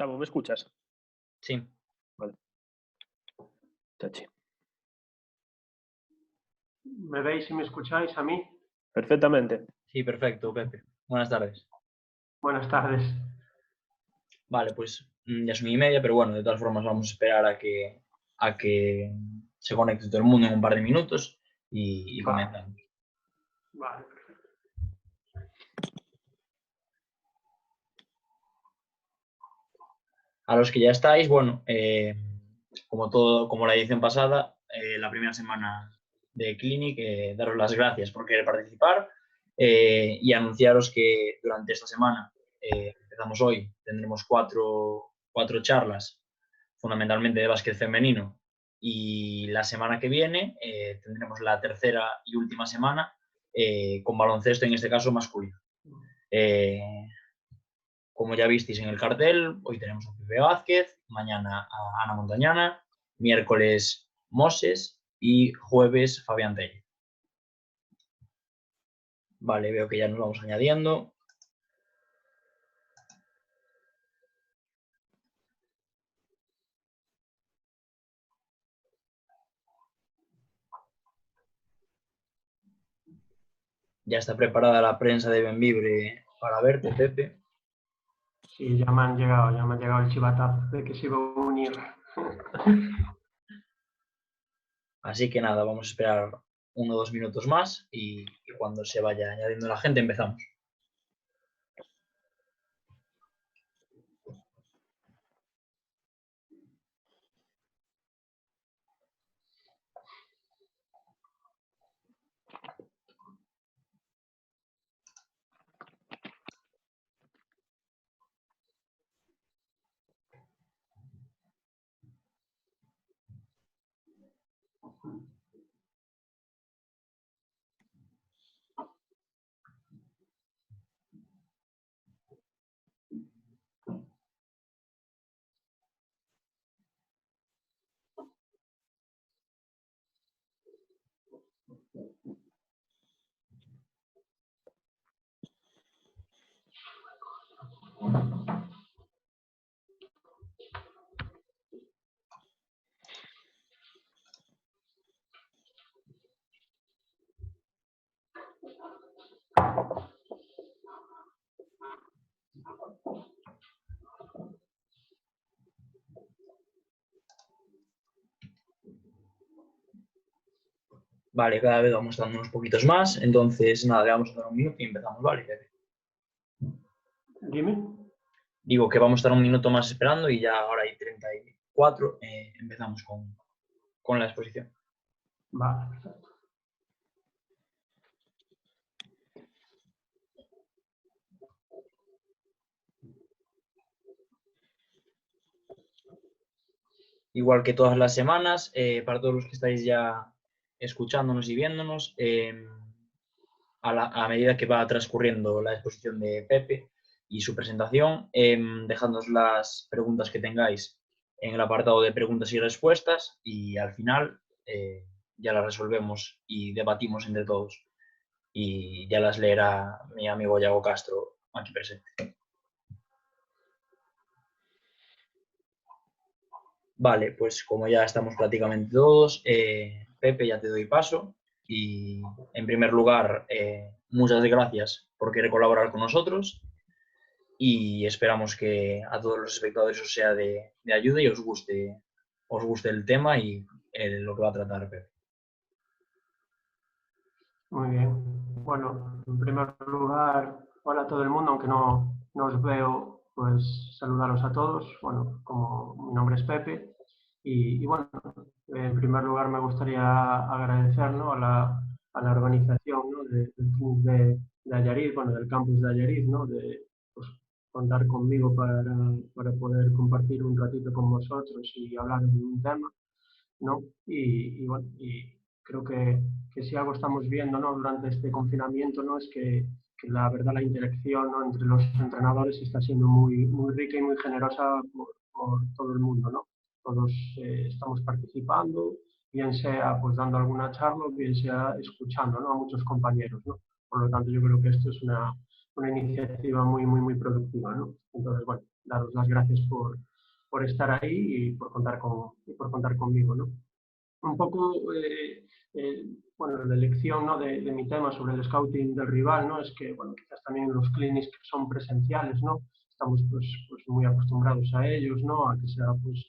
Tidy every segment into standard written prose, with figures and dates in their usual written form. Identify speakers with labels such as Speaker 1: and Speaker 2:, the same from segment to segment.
Speaker 1: Gustavo, ¿me escuchas?
Speaker 2: Sí.
Speaker 1: Vale. Chachi.
Speaker 3: ¿Me veis y me escucháis a mí?
Speaker 1: Perfectamente.
Speaker 2: Sí, perfecto, Pepe. Buenas tardes.
Speaker 3: Buenas tardes.
Speaker 2: Vale, pues ya son 1:30, pero bueno, de todas formas vamos a esperar a que se conecte todo el mundo en un par de minutos y
Speaker 3: Vale.
Speaker 2: comenzamos.
Speaker 3: Vale, perfecto.
Speaker 2: A los que ya estáis, bueno, como la edición pasada, la primera semana de Clinic, daros las gracias por querer participar y anunciaros que durante esta semana, empezamos hoy, tendremos cuatro charlas, fundamentalmente de básquet femenino, y la semana que viene tendremos la tercera y última semana con baloncesto, en este caso masculino. Como ya visteis en el cartel, hoy tenemos a Pepe Vázquez, mañana a Ana Montañana, miércoles Moses y jueves Fabián Telle. Vale, veo que ya nos vamos añadiendo. Ya está preparada la prensa de Bembibre para verte, Pepe.
Speaker 3: Sí, ya me han llegado el chivatazo de que se iba a unir.
Speaker 2: Así que nada, vamos a esperar 1 o 2 minutos más y cuando se vaya añadiendo la gente empezamos. Vale, cada vez vamos dando unos poquitos más, entonces nada, le vamos a dar un minuto y empezamos, ¿vale, Pepe?
Speaker 3: Dime.
Speaker 2: Digo que vamos a estar un minuto más esperando y ya ahora hay 34, empezamos con la exposición.
Speaker 3: Vale, perfecto.
Speaker 2: Igual que todas las semanas, para todos los que estáis ya escuchándonos y viéndonos, a medida que va transcurriendo la exposición de Pepe y su presentación, dejadnos las preguntas que tengáis en el apartado de preguntas y respuestas y al final ya las resolvemos y debatimos entre todos y ya las leerá mi amigo Yago Castro aquí presente. Vale, pues como ya estamos prácticamente todos, Pepe, ya te doy paso y en primer lugar, muchas gracias por querer colaborar con nosotros y esperamos que a todos los espectadores os sea de ayuda y os guste el tema y lo que va a tratar Pepe.
Speaker 3: Muy bien. Bueno, en primer lugar, hola a todo el mundo, aunque no os veo, pues saludaros a todos. Bueno, como mi nombre es Pepe y bueno, en primer lugar me gustaría agradecer, ¿no?, a la organización, ¿no?, del club de Allariz, bueno, del campus de Allariz, ¿no?, de pues, contar conmigo para poder compartir un ratito con vosotros y hablar de un tema, ¿no? Y bueno, y creo que si algo estamos viendo, ¿no?, durante este confinamiento, ¿no?, es que la verdad la interacción, ¿no?, entre los entrenadores está siendo muy, muy rica y muy generosa por todo el mundo, ¿no? Todos estamos participando, bien sea pues dando alguna charla, bien sea escuchando, ¿no?, a muchos compañeros, ¿no? Por lo tanto, yo creo que esto es una iniciativa muy, muy, muy productiva, ¿no? Entonces, bueno, daros las gracias por estar ahí y por contar conmigo, ¿no? Un poco, bueno, la elección, ¿no?, de mi tema sobre el scouting del rival, ¿no?, es que, bueno, quizás también los clinics que son presenciales, ¿no?, estamos pues muy acostumbrados a ellos, ¿no?, a que sea pues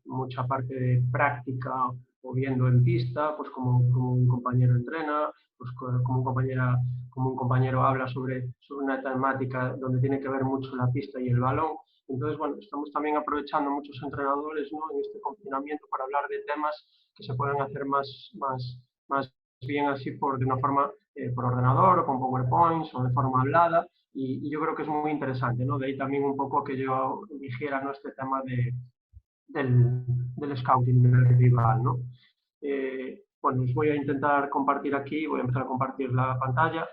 Speaker 3: mucha parte de práctica o viendo en pista, pues como un compañero entrena, pues como un compañero habla sobre una temática donde tiene que ver mucho la pista y el balón. Entonces, bueno, estamos también aprovechando muchos entrenadores, ¿no?, en este confinamiento para hablar de temas que se pueden hacer más bien así de una forma por ordenador o con PowerPoints o de forma hablada. Y yo creo que es muy interesante, ¿no? De ahí también un poco que yo eligiera, ¿no?, este tema del scouting del rival, ¿no? Bueno, os voy a intentar compartir aquí, voy a empezar a compartir la pantalla.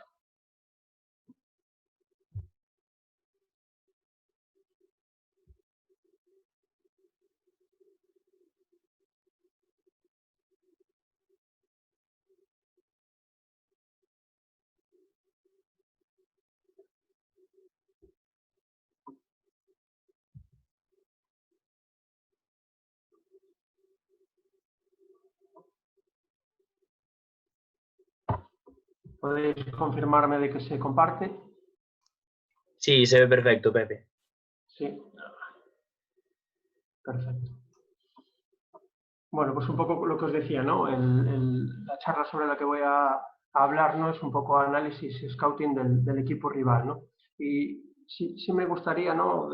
Speaker 3: ¿Podéis confirmarme de que se comparte?
Speaker 2: Sí, se ve perfecto, Pepe.
Speaker 3: Sí. Perfecto. Bueno, pues un poco lo que os decía, ¿no? La charla sobre la que voy a hablar, ¿no?, es un poco análisis y scouting del equipo rival, ¿no? Y sí me gustaría, ¿no?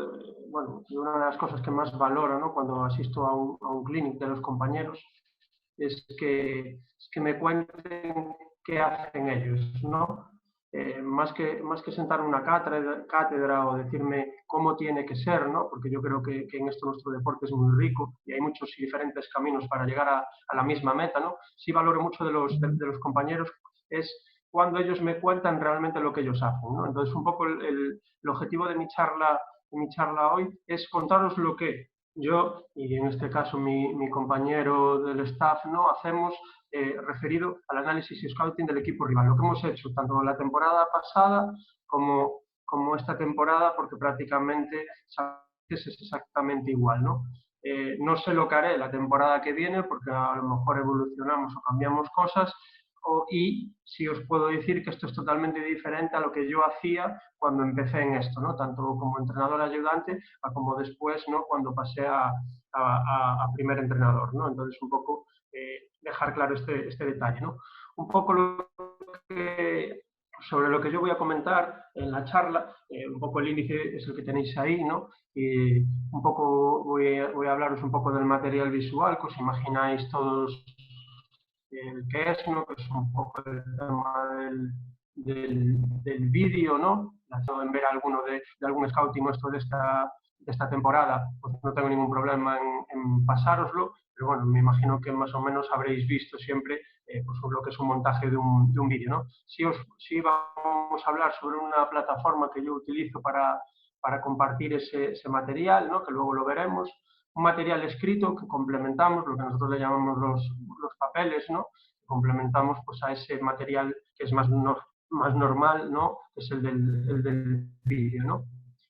Speaker 3: Bueno, una de las cosas que más valoro, ¿no?, cuando asisto a un clinic de los compañeros es que me cuenten qué hacen ellos, ¿no? Más que sentar una cátedra o decirme cómo tiene que ser, ¿no? Porque yo creo que en esto nuestro deporte es muy rico y hay muchos y diferentes caminos para llegar a la misma meta, ¿no? Sí valoro mucho de los compañeros es cuando ellos me cuentan realmente lo que ellos hacen, ¿no? Entonces, un poco el objetivo de mi charla hoy es contaros lo que yo, y en este caso mi compañero del staff, ¿no?, hacemos referido al análisis y scouting del equipo rival. Lo que hemos hecho tanto la temporada pasada como esta temporada, porque prácticamente es exactamente igual, ¿no? No sé lo que haré la temporada que viene, porque a lo mejor evolucionamos o cambiamos cosas, y sí os puedo decir que esto es totalmente diferente a lo que yo hacía cuando empecé en esto, ¿no?, tanto como entrenador ayudante como después, ¿no?, cuando pasé a primer entrenador, ¿no? Entonces, un poco dejar claro este detalle, ¿no? Un poco sobre lo que yo voy a comentar en la charla, un poco el índice es el que tenéis ahí, ¿no? Y un poco voy a hablaros un poco del material visual, que os imagináis todos el que es, ¿no?, que es un poco el tema del vídeo, ¿no? En ver alguno de algún scouting nuestro de esta temporada, pues no tengo ningún problema en pasároslo, pero bueno, me imagino que más o menos habréis visto siempre pues lo que es un montaje de un vídeo, ¿no? Sí vamos a hablar sobre una plataforma que yo utilizo para compartir ese material, ¿no?, que luego lo veremos. Un material escrito que complementamos, lo que nosotros le llamamos los papeles, ¿no?, complementamos pues a ese material que es más normal, ¿no?, que es el del vídeo, ¿no?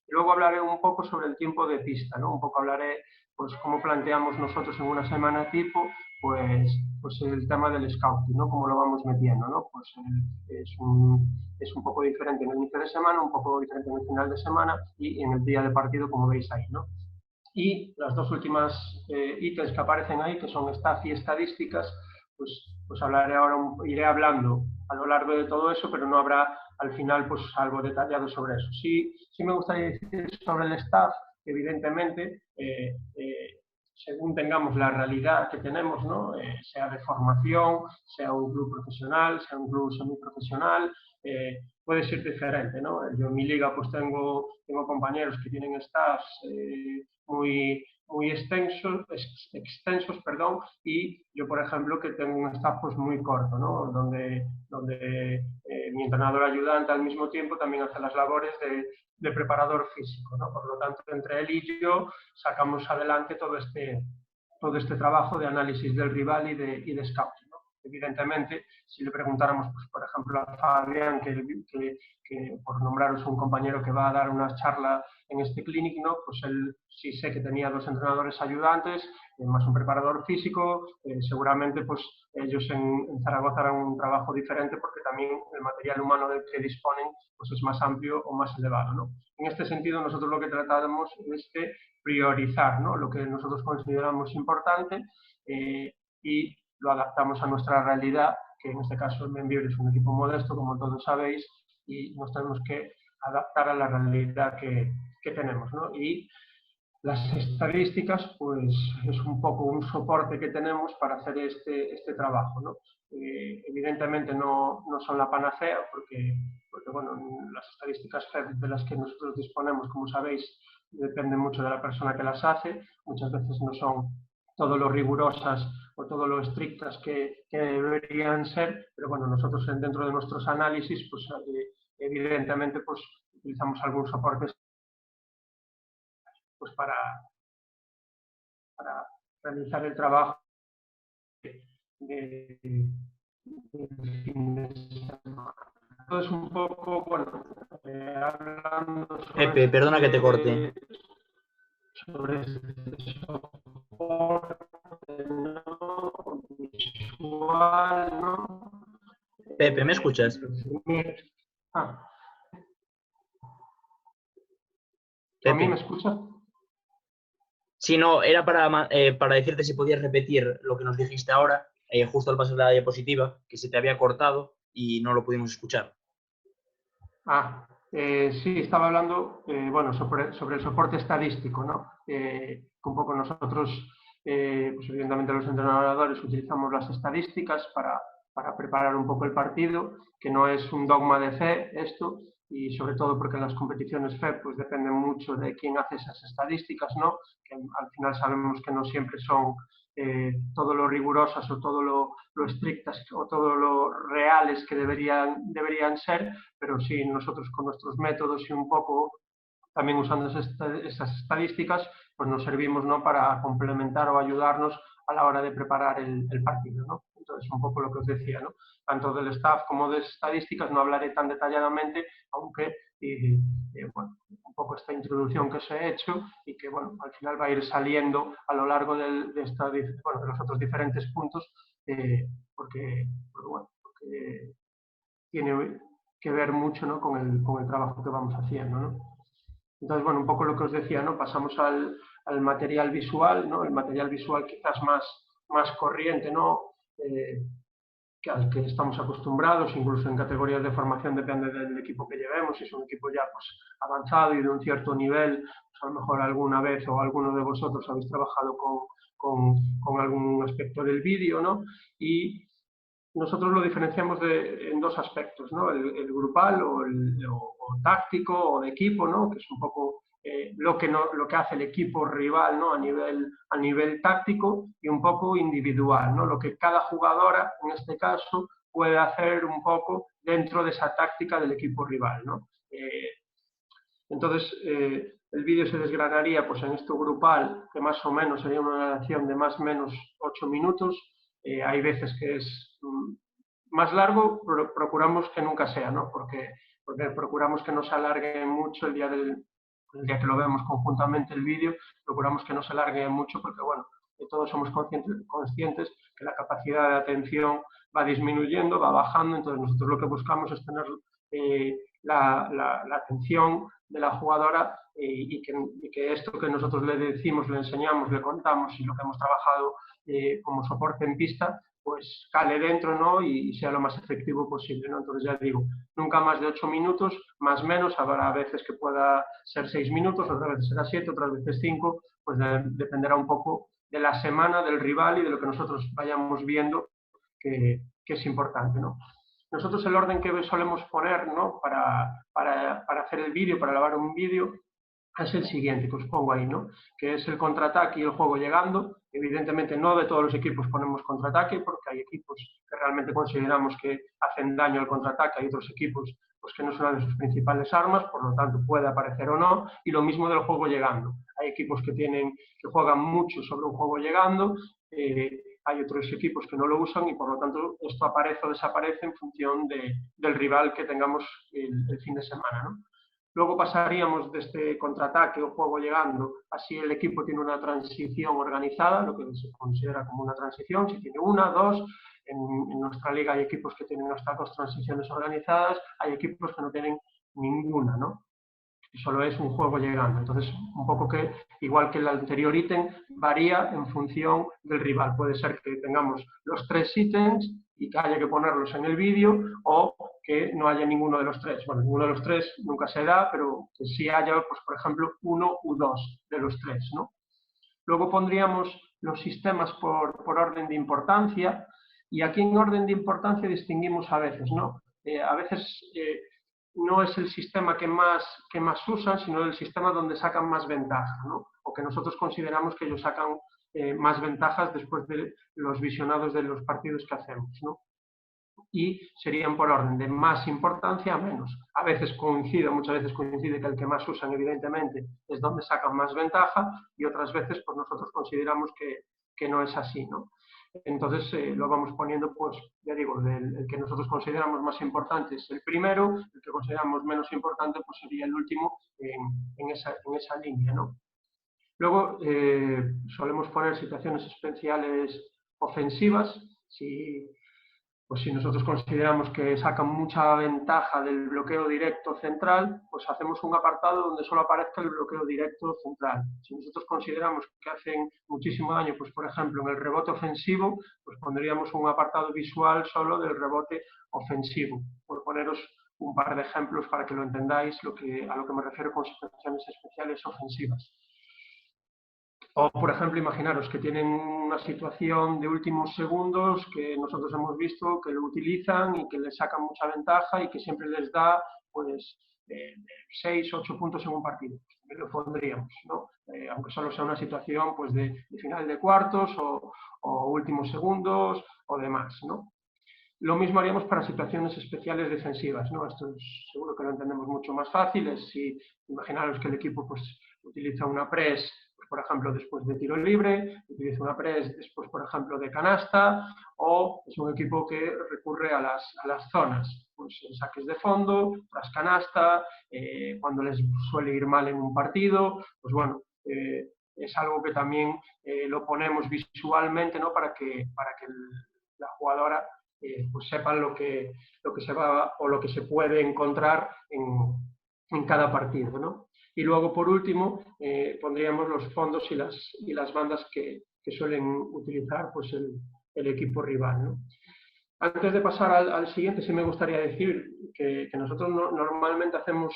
Speaker 3: Y luego hablaré un poco sobre el tiempo de pista, ¿no? Un poco hablaré pues cómo planteamos nosotros en una semana tipo pues el tema del scouting, ¿no?, cómo lo vamos metiendo, ¿no? Pues es un poco diferente en el inicio de semana, un poco diferente en el final de semana y en el día de partido, como veis ahí, ¿no? Y las dos últimas ítems que aparecen ahí, que son staff y estadísticas, pues hablaré ahora, iré hablando a lo largo de todo eso, pero no habrá al final pues algo detallado sobre eso. Sí me gustaría decir sobre el staff, evidentemente, según tengamos la realidad que tenemos, ¿no?, sea de formación, sea un club profesional, sea un club semiprofesional, puede ser diferente, ¿no? Yo en mi liga pues tengo compañeros que tienen staffs muy extensos, perdón, y yo, por ejemplo, que tengo un staff pues muy corto, ¿no?, donde mi entrenador ayudante al mismo tiempo también hace las labores de preparador físico, ¿no? Por lo tanto, entre él y yo sacamos adelante todo este trabajo de análisis del rival y de scouting, ¿no? evidentemente, si le preguntáramos, pues, por ejemplo, a Fabián, que por nombraros un compañero que va a dar una charla en este clinic, ¿no? Pues él sí sé que tenía 2 entrenadores ayudantes, más un preparador físico, seguramente pues ellos en Zaragoza harán un trabajo diferente porque también el material humano del que disponen pues es más amplio o más elevado, ¿no? En este sentido, nosotros lo que tratamos es de priorizar, ¿no? Lo que nosotros consideramos importante y lo adaptamos a nuestra realidad, que en este caso el Membibre es un equipo modesto, como todos sabéis, y nos tenemos que adaptar a la realidad que tenemos, ¿no? Y las estadísticas, pues es un poco un soporte que tenemos para hacer este trabajo, ¿no? Evidentemente no son la panacea, porque bueno, las estadísticas de las que nosotros disponemos, como sabéis, dependen mucho de la persona que las hace, muchas veces no son todo lo rigurosas o todo lo estrictas que deberían ser, pero bueno, nosotros dentro de nuestros análisis, pues evidentemente pues utilizamos algún soporte pues para realizar el trabajo de fin de semana. Entonces, un poco, bueno, hablando sobre
Speaker 2: Pepe, perdona que te corte.
Speaker 3: Sobre este soporte, ¿no? Visual, ¿no?
Speaker 2: Pepe, ¿me escuchas?
Speaker 3: Ah.
Speaker 2: Pepe.
Speaker 3: ¿A mí me escucha?
Speaker 2: Sí, no, era para decirte si podías repetir lo que nos dijiste ahora, justo al pasar la diapositiva, que se te había cortado y no lo pudimos escuchar.
Speaker 3: Sí, estaba hablando bueno, sobre el soporte estadístico, ¿no? Un poco nosotros, pues evidentemente los entrenadores utilizamos las estadísticas para preparar un poco el partido, que no es un dogma de fe esto, y sobre todo porque en las competiciones FE pues dependen mucho de quién hace esas estadísticas, ¿no? Que al final sabemos que no siempre son todo lo rigurosas o todo lo estrictas o todo lo reales que deberían ser, pero sí nosotros con nuestros métodos y un poco también usando esas estadísticas, pues nos servimos, ¿no? Para complementar o ayudarnos a la hora de preparar el partido, ¿no? Entonces, un poco lo que os decía, ¿no? Tanto del staff como de estadísticas no hablaré tan detalladamente, aunque, bueno, un poco esta introducción que os he hecho y que, bueno, al final va a ir saliendo a lo largo de los otros diferentes puntos, porque tiene que ver mucho, ¿no? con el trabajo que vamos haciendo, ¿no? Entonces, bueno, un poco lo que os decía, ¿no? Pasamos al material visual, ¿no? El material visual quizás más corriente, ¿no? Al que estamos acostumbrados, incluso en categorías de formación depende del equipo que llevemos, si es un equipo ya pues, avanzado y de un cierto nivel, pues a lo mejor alguna vez o alguno de vosotros habéis trabajado con algún aspecto del vídeo, ¿no? Y nosotros lo diferenciamos en 2 aspectos, ¿no? El grupal o táctico o de equipo, ¿no? Que es un poco lo que hace el equipo rival, ¿no? a nivel táctico y un poco individual, ¿no? Lo que cada jugadora, en este caso, puede hacer un poco dentro de esa táctica del equipo rival, ¿no? Entonces, el vídeo se desgranaría pues, en esto grupal, que más o menos sería una acción de más o menos 8 minutos. Hay veces que es más largo, pero procuramos que nunca sea, ¿no? Porque procuramos que no se alargue mucho el día que lo vemos conjuntamente el vídeo, procuramos que no se alargue mucho porque, bueno, todos somos conscientes que la capacidad de atención va disminuyendo, va bajando, entonces nosotros lo que buscamos es tener la atención de la jugadora y que esto que nosotros le decimos, le enseñamos, le contamos y lo que hemos trabajado como soporte en pista, pues cale dentro, ¿no? Y sea lo más efectivo posible, ¿no? Entonces ya digo, nunca más de 8 minutos, más o menos, habrá veces que pueda ser 6 minutos, otras veces será 7, otras veces 5, pues dependerá un poco de la semana, del rival y de lo que nosotros vayamos viendo que es importante, ¿no? Nosotros el orden que solemos poner, ¿no? para hacer el vídeo, para grabar un vídeo, es el siguiente que os pongo ahí, ¿no? Que es el contraataque y el juego llegando. Evidentemente no de todos los equipos ponemos contraataque porque hay equipos que realmente consideramos que hacen daño al contraataque, hay otros equipos pues, que no son una de sus principales armas, por lo tanto puede aparecer o no, y lo mismo del juego llegando. Hay equipos que juegan mucho sobre un juego llegando, hay otros equipos que no lo usan y por lo tanto esto aparece o desaparece en función del rival que tengamos el fin de semana, ¿no? Luego pasaríamos de este contraataque o juego llegando, así el equipo tiene una transición organizada, lo que se considera como una transición, si tiene una, dos, en nuestra liga hay equipos que tienen hasta 2 transiciones organizadas, hay equipos que no tienen ninguna, ¿no? Y solo es un juego llegando. Entonces, un poco que, igual que el anterior ítem, varía en función del rival. Puede ser que tengamos los 3 ítems y que haya que ponerlos en el vídeo, o que no haya ninguno de los 3. Bueno, ninguno de los 3 nunca se da, pero que sí haya, pues, por ejemplo, 1 u 2 de los 3, ¿no? Luego pondríamos los sistemas por orden de importancia, y aquí en orden de importancia distinguimos a veces, ¿no? A veces no es el sistema que más usan, sino el sistema donde sacan más ventaja, ¿no? O que nosotros consideramos que ellos sacan más ventajas después de los visionados de los partidos que hacemos, ¿no? Y serían por orden de más importancia a menos. A veces coincide, muchas veces coincide que el que más usan, evidentemente, es donde sacan más ventaja, y otras veces pues nosotros consideramos que no es así, ¿no? Entonces lo vamos poniendo, pues ya digo, el que nosotros consideramos más importante es el primero, el que consideramos menos importante pues sería el último en esa línea, ¿no? Luego solemos poner situaciones especiales ofensivas. Pues si nosotros consideramos que sacan mucha ventaja del bloqueo directo central, pues hacemos un apartado donde solo aparezca el bloqueo directo central. Si nosotros consideramos que hacen muchísimo daño, pues por ejemplo en el rebote ofensivo, pues pondríamos un apartado visual solo del rebote ofensivo. Por poneros un par de ejemplos para que lo entendáis a lo que me refiero con situaciones especiales ofensivas. O, por ejemplo, imaginaros que tienen una situación de últimos segundos que nosotros hemos visto que lo utilizan y que les sacan mucha ventaja y que siempre les da, pues, 6 o 8 puntos en un partido. Pues lo pondríamos, ¿no? Aunque solo sea una situación, pues, de final de cuartos o últimos segundos o demás, ¿no? Lo mismo haríamos para situaciones especiales defensivas, ¿no? Esto seguro que lo entendemos mucho más fácil. Es si imaginaros que el equipo pues, utiliza una press, pues, por ejemplo, después de tiro libre, utiliza una press después, por ejemplo, de canasta, o es un equipo que recurre a las zonas, pues en saques de fondo, tras canasta, cuando les suele ir mal en un partido, pues bueno, es algo que también lo ponemos visualmente, ¿no? Para que la jugadora pues sepan lo que se va o lo que se puede encontrar en cada partido, ¿no? Y luego, por último, pondríamos los fondos y las bandas que suelen utilizar pues, el equipo rival, ¿no? Antes de pasar al siguiente, sí me gustaría decir que nosotros normalmente hacemos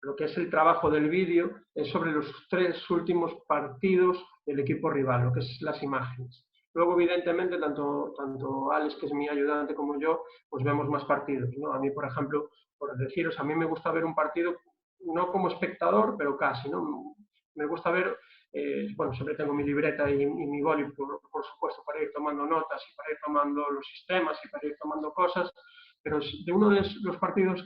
Speaker 3: lo que es el trabajo del vídeo sobre los 3 últimos partidos del equipo rival, lo que es las imágenes. Luego, evidentemente, tanto Alex, que es mi ayudante, como yo, pues vemos más partidos, ¿no? A mí, por ejemplo, por deciros, a mí me gusta ver un partido, no como espectador, pero casi, ¿no? Me gusta ver, bueno, siempre tengo mi libreta y mi boli, por supuesto, para ir tomando notas y para ir tomando los sistemas y para ir tomando cosas, pero de uno de los partidos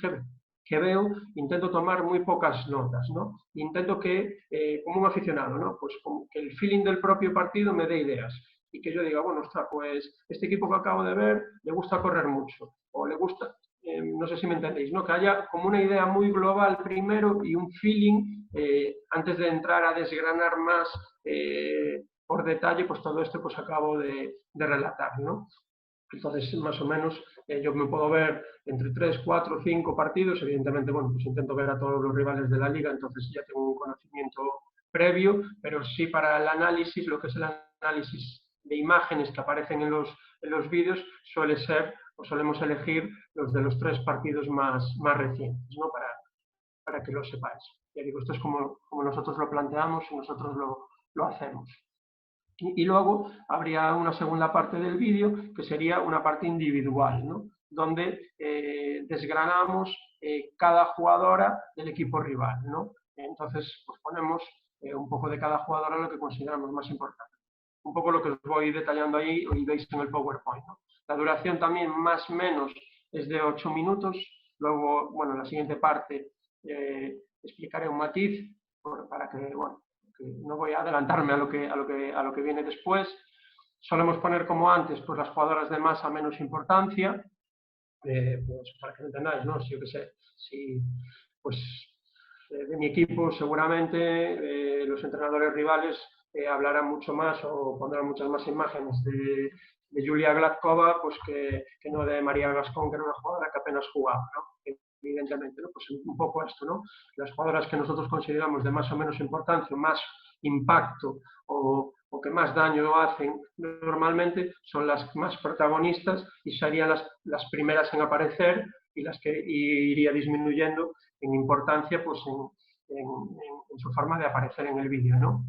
Speaker 3: que veo, intento tomar muy pocas notas, ¿no? Intento que, como un aficionado, ¿no? Pues como que el feeling del propio partido me dé ideas y que yo diga, bueno, ostras, pues este equipo que acabo de ver le gusta correr mucho, o le gusta, no sé si me entendéis, ¿no? Que haya como una idea muy global primero y un feeling antes de entrar a desgranar más por detalle, pues todo esto pues acabo de relatar, ¿no? Entonces, más o menos, yo me puedo ver entre 3, 4, 5 partidos. Evidentemente, bueno, pues intento ver a todos los rivales de la liga, entonces ya tengo un conocimiento previo, pero sí para el análisis, lo que es el análisis de imágenes que aparecen en los vídeos, suele ser, o solemos elegir los de los 3 partidos más recientes, ¿no? Para que lo sepáis. Ya digo, esto es como nosotros lo planteamos y nosotros lo hacemos. Y luego habría una segunda parte del vídeo que sería una parte individual, ¿no? Donde desgranamos cada jugadora del equipo rival, ¿no? Entonces, pues ponemos un poco de cada jugadora lo que consideramos más importante. Un poco lo que os voy detallando ahí y veis en el PowerPoint, ¿no? La duración también más o menos es de 8 minutos. Luego, bueno, en la siguiente parte explicaré un matiz para que, bueno, no voy a adelantarme a lo que viene después. solemos poner como antes pues, las jugadoras de más a menos importancia, pues para que lo entendáis, ¿no? Si yo qué sé, si pues de mi equipo seguramente los entrenadores rivales hablarán mucho más o pondrán muchas más imágenes de Julia Gladkova pues que no de María Gascón, que era una jugadora que apenas jugaba, ¿no? Evidentemente, ¿no? Pues un poco esto, ¿no? Las jugadoras que nosotros consideramos de más o menos importancia, más impacto o que más daño hacen normalmente son las más protagonistas y serían las primeras en aparecer y las que iría disminuyendo en importancia pues en su forma de aparecer en el vídeo, ¿no?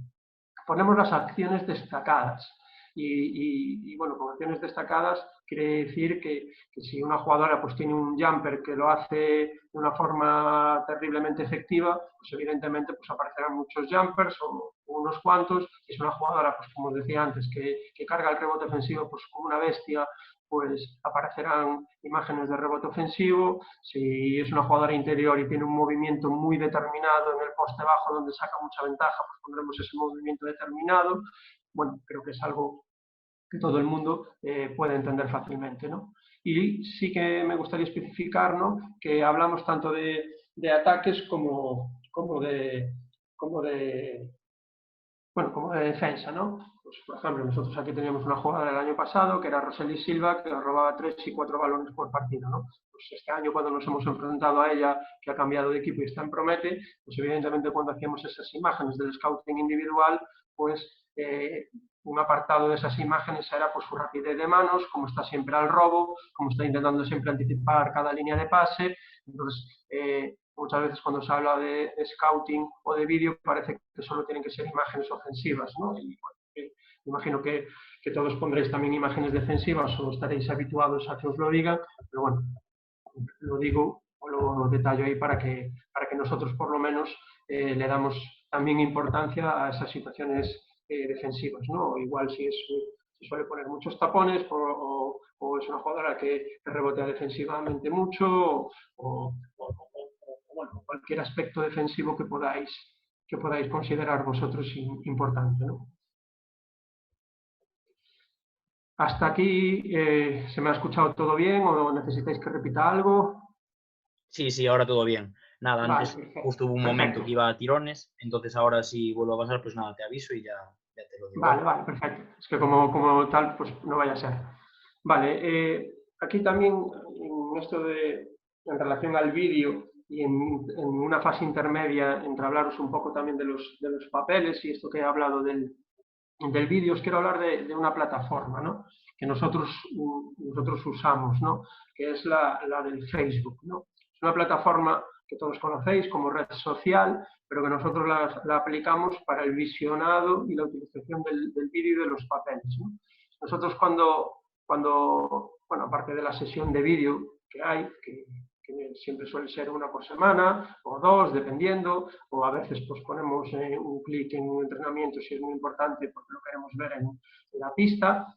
Speaker 3: Ponemos las acciones destacadas y bueno, con acciones destacadas quiere decir que si una jugadora pues tiene un jumper que lo hace de una forma terriblemente efectiva, pues evidentemente pues aparecerán muchos jumpers o unos cuantos. Si es una jugadora, pues como os decía antes, que carga el rebote ofensivo pues como una bestia, pues aparecerán imágenes de rebote ofensivo. Si es una jugadora interior y tiene un movimiento muy determinado en el poste bajo donde saca mucha ventaja, pues pondremos ese movimiento determinado. Bueno, creo que es algo que todo el mundo puede entender fácilmente, ¿no? Y sí que me gustaría especificar, ¿no?, que hablamos tanto de ataques como de defensa, ¿no? Pues, por ejemplo, nosotros aquí teníamos una jugadora el año pasado que era Roseli Silva, que robaba 3 y 4 balones por partido, ¿no? Pues este año, cuando nos hemos enfrentado a ella, que ha cambiado de equipo y está en Promete, pues evidentemente cuando hacíamos esas imágenes del scouting individual, pues un apartado de esas imágenes era pues su rapidez de manos, cómo está siempre al robo, cómo está intentando siempre anticipar cada línea de pase. Entonces, muchas veces cuando se habla de scouting o de vídeo parece que solo tienen que ser imágenes ofensivas, ¿no? Y bueno, imagino que todos pondréis también imágenes defensivas o estaréis habituados a que os lo digan, pero bueno, lo digo o lo detallo ahí para que nosotros por lo menos le damos también importancia a esas situaciones defensivas, ¿no? Igual si suele poner muchos tapones o es una jugadora que rebotea defensivamente mucho o bueno, cualquier aspecto defensivo que podáis considerar vosotros importante, ¿no? Hasta aquí, ¿se me ha escuchado todo bien o necesitáis que repita algo?
Speaker 2: Sí, ahora todo bien. Nada,
Speaker 3: Vale,
Speaker 2: antes
Speaker 3: perfecto,
Speaker 2: justo hubo un momento que iba a tirones, entonces ahora si vuelvo a pasar, pues nada, te aviso y ya te lo digo.
Speaker 3: Vale, perfecto. Es que como tal, pues no vaya a ser. Vale, aquí también en esto en relación al vídeo y en una fase intermedia entre hablaros un poco también de los papeles y esto que he hablado del vídeo, os quiero hablar de una plataforma, ¿no?, que nosotros usamos, ¿no?, que es la del Facebook, ¿no? Es una plataforma que todos conocéis como red social, pero que nosotros la aplicamos para el visionado y la utilización del vídeo y de los papeles, ¿no? Nosotros cuando, bueno, aparte de la sesión de vídeo que hay, que siempre suele ser una por semana o dos, dependiendo, o a veces pues ponemos un clic en un entrenamiento si es muy importante porque lo queremos ver en la pista.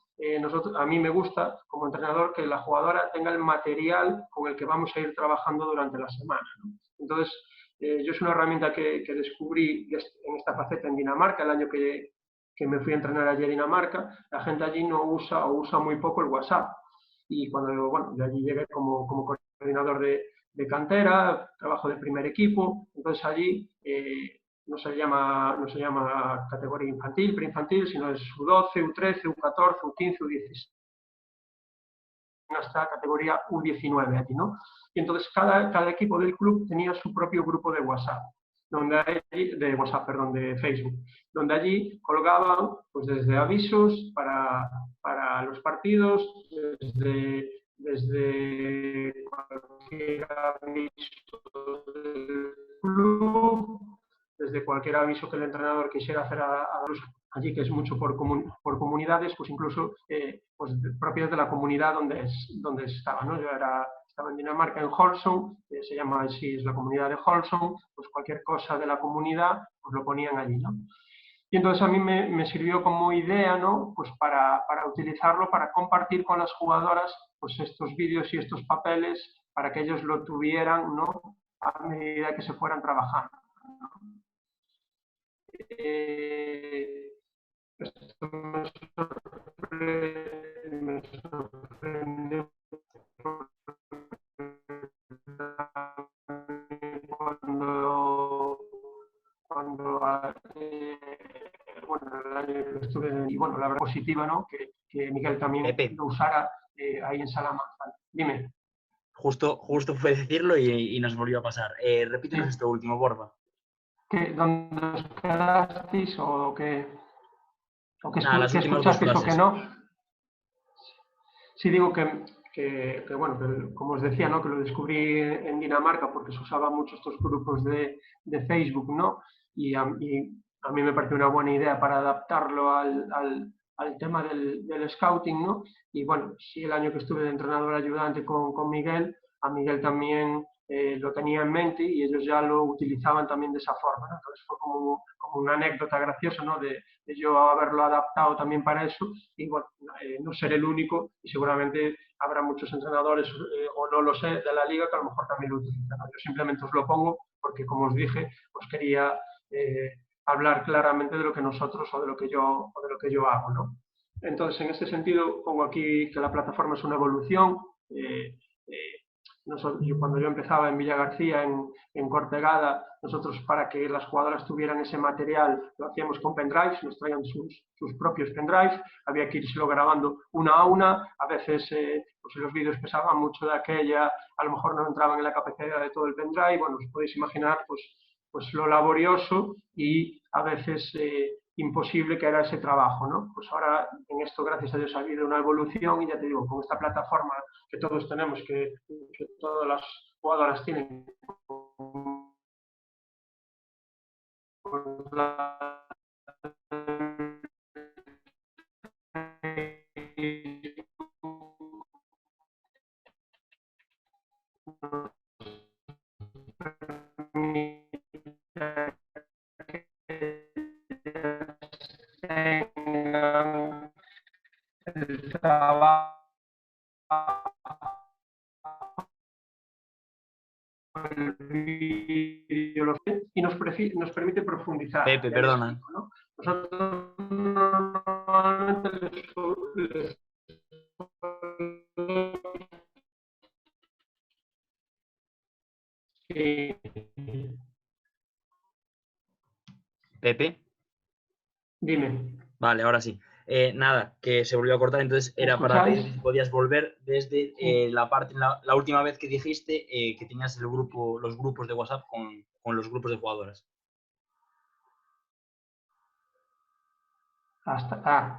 Speaker 3: A mí me gusta como entrenador que la jugadora tenga el material con el que vamos a ir trabajando durante la semana, ¿no? Entonces, yo es una herramienta que descubrí en esta faceta en Dinamarca, el año que me fui a entrenar allí a Dinamarca. La gente allí no usa o usa muy poco el WhatsApp. Y cuando, bueno, yo allí llegué como coordinador de cantera, trabajo de primer equipo, entonces allí no se llama categoría infantil, preinfantil, sino es U12, U13, U14, U15, U16, hasta categoría U19 allí, ¿no? Y entonces cada equipo del club tenía su propio grupo de WhatsApp, de Facebook, donde allí colgaban pues desde avisos para los partidos, desde cualquier aviso del club, desde cualquier aviso que el entrenador quisiera hacer a los allí, que es mucho por comunidades, pues incluso pues propias de la comunidad donde estaba, ¿no? Yo estaba en Dinamarca, en Holsund, se llama así, es la comunidad de Holsund, pues cualquier cosa de la comunidad, pues lo ponían allí, ¿no? Y entonces a mí me sirvió como idea, ¿no?, pues para utilizarlo, para compartir con las jugadoras pues estos vídeos y estos papeles para que ellos lo tuvieran, ¿no?, a medida que se fueran trabajando. Esto me me sorprende bueno, el año que estuve, y bueno, la verdad positiva, ¿no? Que Miguel también
Speaker 2: Pepe,
Speaker 3: lo usara ahí en Salamanca. Dime.
Speaker 2: justo fue decirlo y nos volvió a pasar. Repítenos
Speaker 3: Sí.
Speaker 2: esto último, porfa.
Speaker 3: ¿Dónde os quedasteis o qué
Speaker 2: Nada, las últimas dos
Speaker 3: escuchasteis o qué
Speaker 2: frases.
Speaker 3: no? Sí digo bueno, que como os decía, ¿no? Que lo descubrí en Dinamarca porque se usaban mucho estos grupos de Facebook, ¿no? Y a mí me pareció una buena idea para adaptarlo al tema del scouting, ¿no? Y bueno, sí, el año que estuve de entrenador ayudante con Miguel, a Miguel también lo tenía en mente y ellos ya lo utilizaban también de esa forma, ¿no? Entonces fue como una anécdota graciosa, ¿no? De yo haberlo adaptado también para eso y bueno, no ser el único y seguramente habrá muchos entrenadores o no lo sé de la liga que a lo mejor también lo utilizan, ¿no? Yo simplemente os lo pongo porque como os dije, os quería hablar claramente de lo que nosotros o de lo que yo hago, ¿no? Entonces, en este sentido, pongo aquí que la plataforma es una evolución. Eh, eh, cuando yo empezaba en Villa García, en Cortegada, nosotros para que las jugadoras tuvieran ese material lo hacíamos con pendrives, nos traían sus propios pendrives, había que irselo grabando una a una, a veces pues los vídeos pesaban mucho de aquella, a lo mejor no entraban en la capacidad de todo el pendrive, bueno, os podéis imaginar pues lo laborioso y a veces imposible que era ese trabajo, ¿no? Pues ahora en esto, gracias a Dios, ha habido una evolución y ya te digo, con esta plataforma que todos tenemos, que todas las jugadoras tienen, el trabajo y nos permite profundizar
Speaker 2: Pepe,
Speaker 3: en el
Speaker 2: perdona.
Speaker 3: equipo, ¿no? Nosotros normalmente
Speaker 2: Pepe.
Speaker 3: Dime,
Speaker 2: Vale, ahora sí. Nada, que se volvió a cortar, entonces
Speaker 3: ¿me
Speaker 2: era para
Speaker 3: escucháis?
Speaker 2: pedir si podías volver desde
Speaker 3: Sí.
Speaker 2: la última vez que dijiste que tenías los grupos de WhatsApp con los grupos de jugadoras.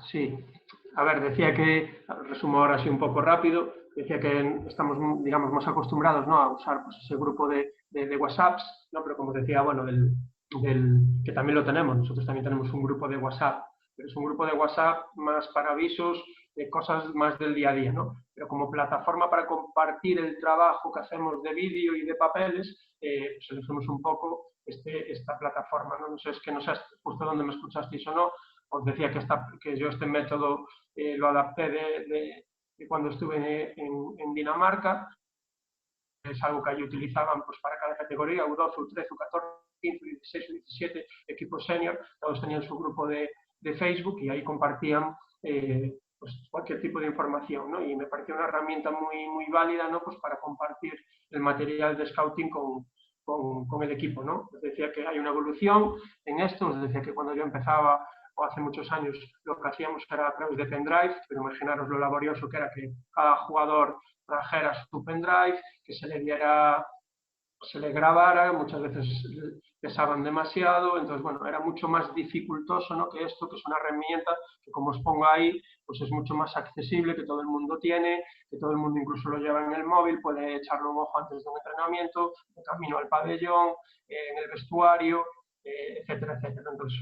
Speaker 3: Sí. A ver, decía que, resumo ahora así un poco rápido, decía que estamos, digamos, más acostumbrados, ¿no? A usar pues, ese grupo de WhatsApps, ¿no? Pero como decía, bueno, que también lo tenemos, nosotros también tenemos un grupo de WhatsApp, pero es un grupo de WhatsApp más para avisos de cosas más del día a día, ¿no? Pero como plataforma para compartir el trabajo que hacemos de vídeo y de papeles, pues elegimos un poco esta plataforma, ¿no? No sé, no sé justo dónde me escuchasteis o no, os decía que yo este método lo adapté de cuando estuve en Dinamarca, es algo que allí utilizaban pues, para cada categoría, U12, U13, U14, U15, U16, U17, equipos senior, todos tenían su grupo de Facebook y ahí compartían pues, cualquier tipo de información, ¿no? Y me pareció una herramienta muy válida, ¿no? Pues para compartir el material de scouting con el equipo, ¿no? Les decía que hay una evolución en esto, os decía que cuando yo empezaba o hace muchos años lo que hacíamos era a través de pendrive, pero imaginaros lo laborioso que era que cada jugador trajera su pendrive, que se le diera, se le grabara, muchas veces pesaban demasiado, entonces bueno, era mucho más dificultoso, ¿no? Que esto, que es una herramienta que como os pongo ahí, pues es mucho más accesible, que todo el mundo tiene, que todo el mundo incluso lo lleva en el móvil, puede echarle un ojo antes de un entrenamiento, de camino al pabellón, en el vestuario, etcétera, etcétera. Entonces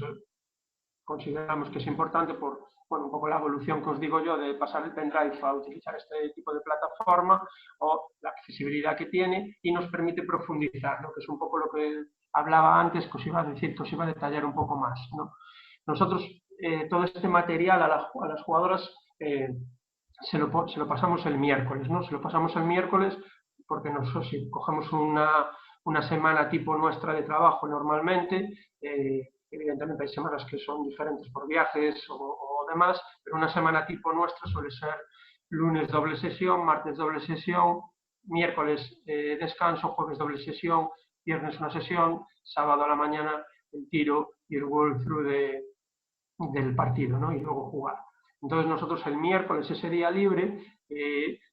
Speaker 3: consideramos que es importante por bueno, un poco la evolución que os digo yo de pasar el pendrive a utilizar este tipo de plataforma o la accesibilidad que tiene y nos permite profundizar, ¿no? Que es un poco lo que hablaba antes, que os iba a decir, que os iba a detallar un poco más, ¿no? Nosotros todo este material a las jugadoras se lo pasamos el miércoles, ¿no? Se lo pasamos el miércoles porque nosotros si cogemos una semana tipo nuestra de trabajo normalmente, evidentemente hay semanas que son diferentes por viajes o o demás, pero una semana tipo nuestra suele ser lunes doble sesión, martes doble sesión, miércoles descanso, jueves doble sesión, viernes una sesión, sábado a la mañana el tiro y el walkthrough del partido, ¿no? Y luego jugar. Entonces nosotros el miércoles, ese día libre,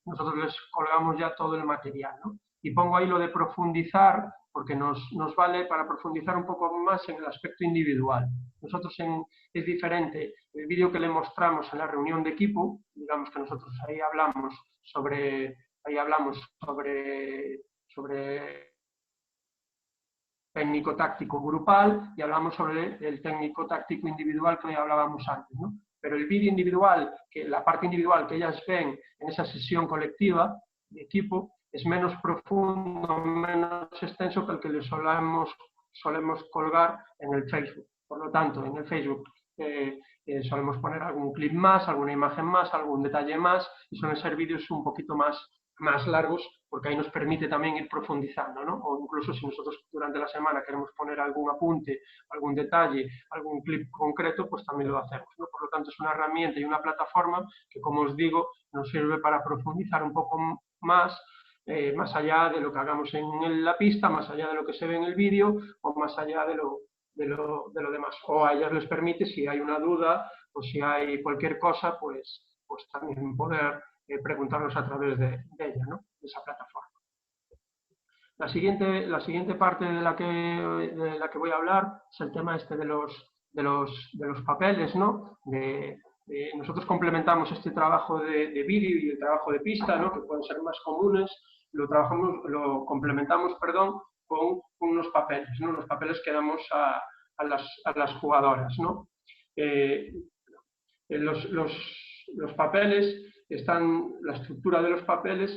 Speaker 3: nosotros les colgamos ya todo el material, ¿no? Y pongo ahí lo de profundizar, porque nos vale para profundizar un poco más en el aspecto individual. Nosotros es diferente el vídeo que le mostramos en la reunión de equipo, digamos que nosotros ahí hablamos sobre técnico-táctico grupal y hablamos sobre el técnico-táctico individual que hablábamos antes, ¿no? Pero el vídeo individual, la parte individual que ellas ven en esa sesión colectiva de equipo, es menos profundo, menos extenso que el que le solemos colgar en el Facebook. Por lo tanto, en el Facebook solemos poner algún clip más, alguna imagen más, algún detalle más, y suelen ser vídeos un poquito más largos, porque ahí nos permite también ir profundizando, ¿no? O incluso si nosotros durante la semana queremos poner algún apunte, algún detalle, algún clip concreto, pues también lo hacemos, ¿no? Por lo tanto, es una herramienta y una plataforma que, como os digo, nos sirve para profundizar un poco más allá de lo que hagamos en la pista, más allá de lo que se ve en el vídeo, o más allá de lo demás. O a ellas les permite, si hay una duda o si hay cualquier cosa, pues también poder preguntarnos a través de ella, ¿no? De esa plataforma. La siguiente parte de la que voy a hablar es el tema este de los papeles, ¿no? Nosotros complementamos este trabajo de vídeo y el trabajo de pista, ¿no? Que pueden ser más comunes, lo complementamos, con unos papeles, ¿no? Los papeles que damos a las jugadoras, ¿no? Los papeles la estructura de los papeles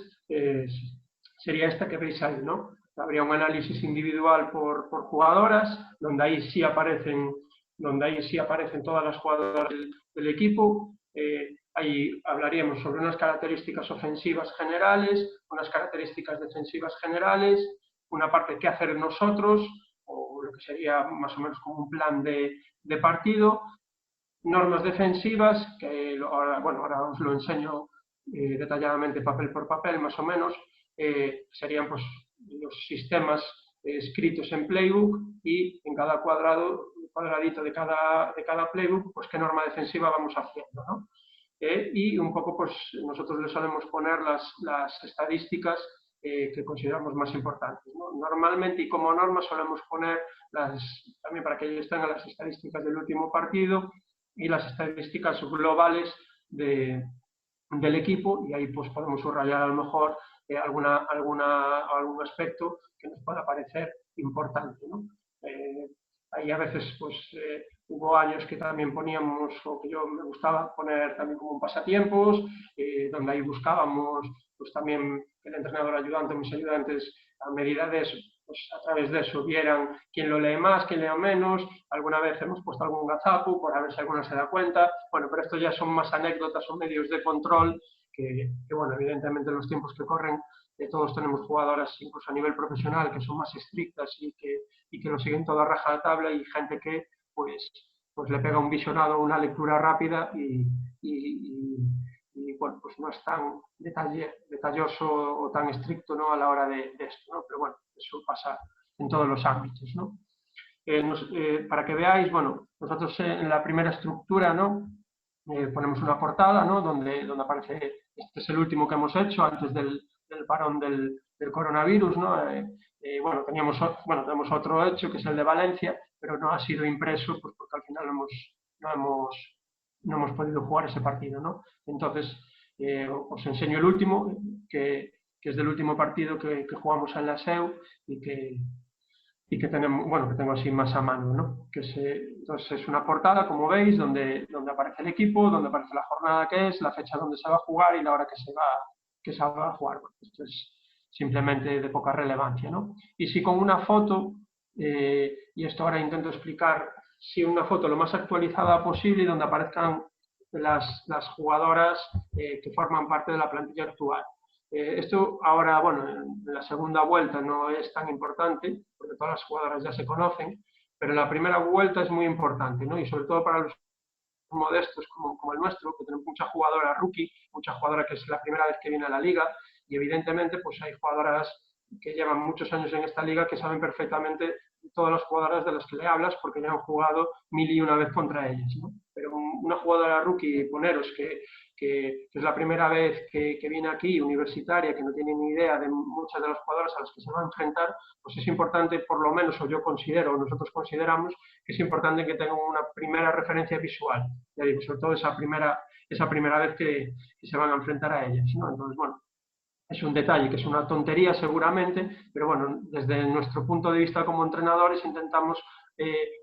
Speaker 3: sería esta que veis ahí, ¿no? Habría un análisis individual por jugadoras, donde ahí sí aparecen todas las jugadoras del equipo. Ahí hablaríamos sobre unas características ofensivas generales, unas características defensivas generales, una parte que hacer nosotros, o lo que sería más o menos como un plan de partido, normas defensivas, que ahora os lo enseño detalladamente papel por papel, más o menos, serían pues los sistemas escritos en Playbook y en cada cuadradito de cada Playbook, pues qué norma defensiva vamos haciendo, ¿no? Y un poco, pues nosotros le solemos poner las estadísticas que consideramos más importantes, ¿no? Normalmente, y como norma, solemos poner también para que ellos tengan las estadísticas del último partido y las estadísticas globales del equipo, y ahí pues podemos subrayar a lo mejor algún aspecto que nos pueda parecer importante, ¿no? Ahí a veces pues hubo años que también poníamos, o que yo me gustaba poner también como un pasatiempos, donde ahí buscábamos pues también el entrenador ayudante, mis ayudantes, a medida de eso, pues a través de eso vieran quién lo lee más, quién lee menos. Alguna vez hemos puesto algún gazapo por a ver si alguna se da cuenta. Bueno, pero esto ya son más anécdotas o medios de control que bueno, evidentemente en los tiempos que corren todos tenemos jugadoras incluso a nivel profesional que son más estrictas y que lo siguen todo a raja de tabla, y gente que pues le pega un visionado, una lectura rápida y bueno, pues no es tan detalloso o tan estricto, ¿no? A la hora de esto, ¿no? Pero bueno, eso pasa en todos los ámbitos, ¿no? Para que veáis, bueno, nosotros en la primera estructura, ¿no? Ponemos una portada, ¿no? Donde aparece, este es el último que hemos hecho antes del parón del coronavirus, ¿no? Bueno, tenemos otro hecho que es el de Valencia, pero no ha sido impreso pues porque al final no hemos podido jugar ese partido, ¿no? Entonces, os enseño el último, que es del último partido que jugamos en la SEU y que tenemos, bueno, que tengo así más a mano, ¿no? Entonces es una portada, como veis, donde aparece el equipo, donde aparece la jornada que es, la fecha donde se va a jugar y la hora que se va a jugar. Bueno, esto es simplemente de poca relevancia, ¿no? Y si con una foto, y esto ahora intento explicar, si una foto lo más actualizada posible y donde aparezcan las jugadoras que forman parte de la plantilla actual. Esto ahora, bueno, en la segunda vuelta no es tan importante, porque todas las jugadoras ya se conocen, pero en la primera vuelta es muy importante, ¿no? Y sobre todo para los modestos como el nuestro, que tenemos mucha jugadora rookie, mucha jugadora que es la primera vez que viene a la liga, y evidentemente pues hay jugadoras que llevan muchos años en esta liga que saben perfectamente todas las jugadoras de las que le hablas porque ya han jugado 1001 vez contra ellas, ¿no? Pero una jugadora rookie, poneros, que es la primera vez que viene aquí, universitaria, que no tiene ni idea de muchas de las jugadoras a las que se va a enfrentar, pues es importante, por lo menos, o yo considero, o nosotros consideramos, que es importante que tengan una primera referencia visual, ya digo, sobre todo esa primera vez que se van a enfrentar a ellas, ¿no? Entonces, bueno, es un detalle que es una tontería seguramente, pero bueno, desde nuestro punto de vista como entrenadores intentamos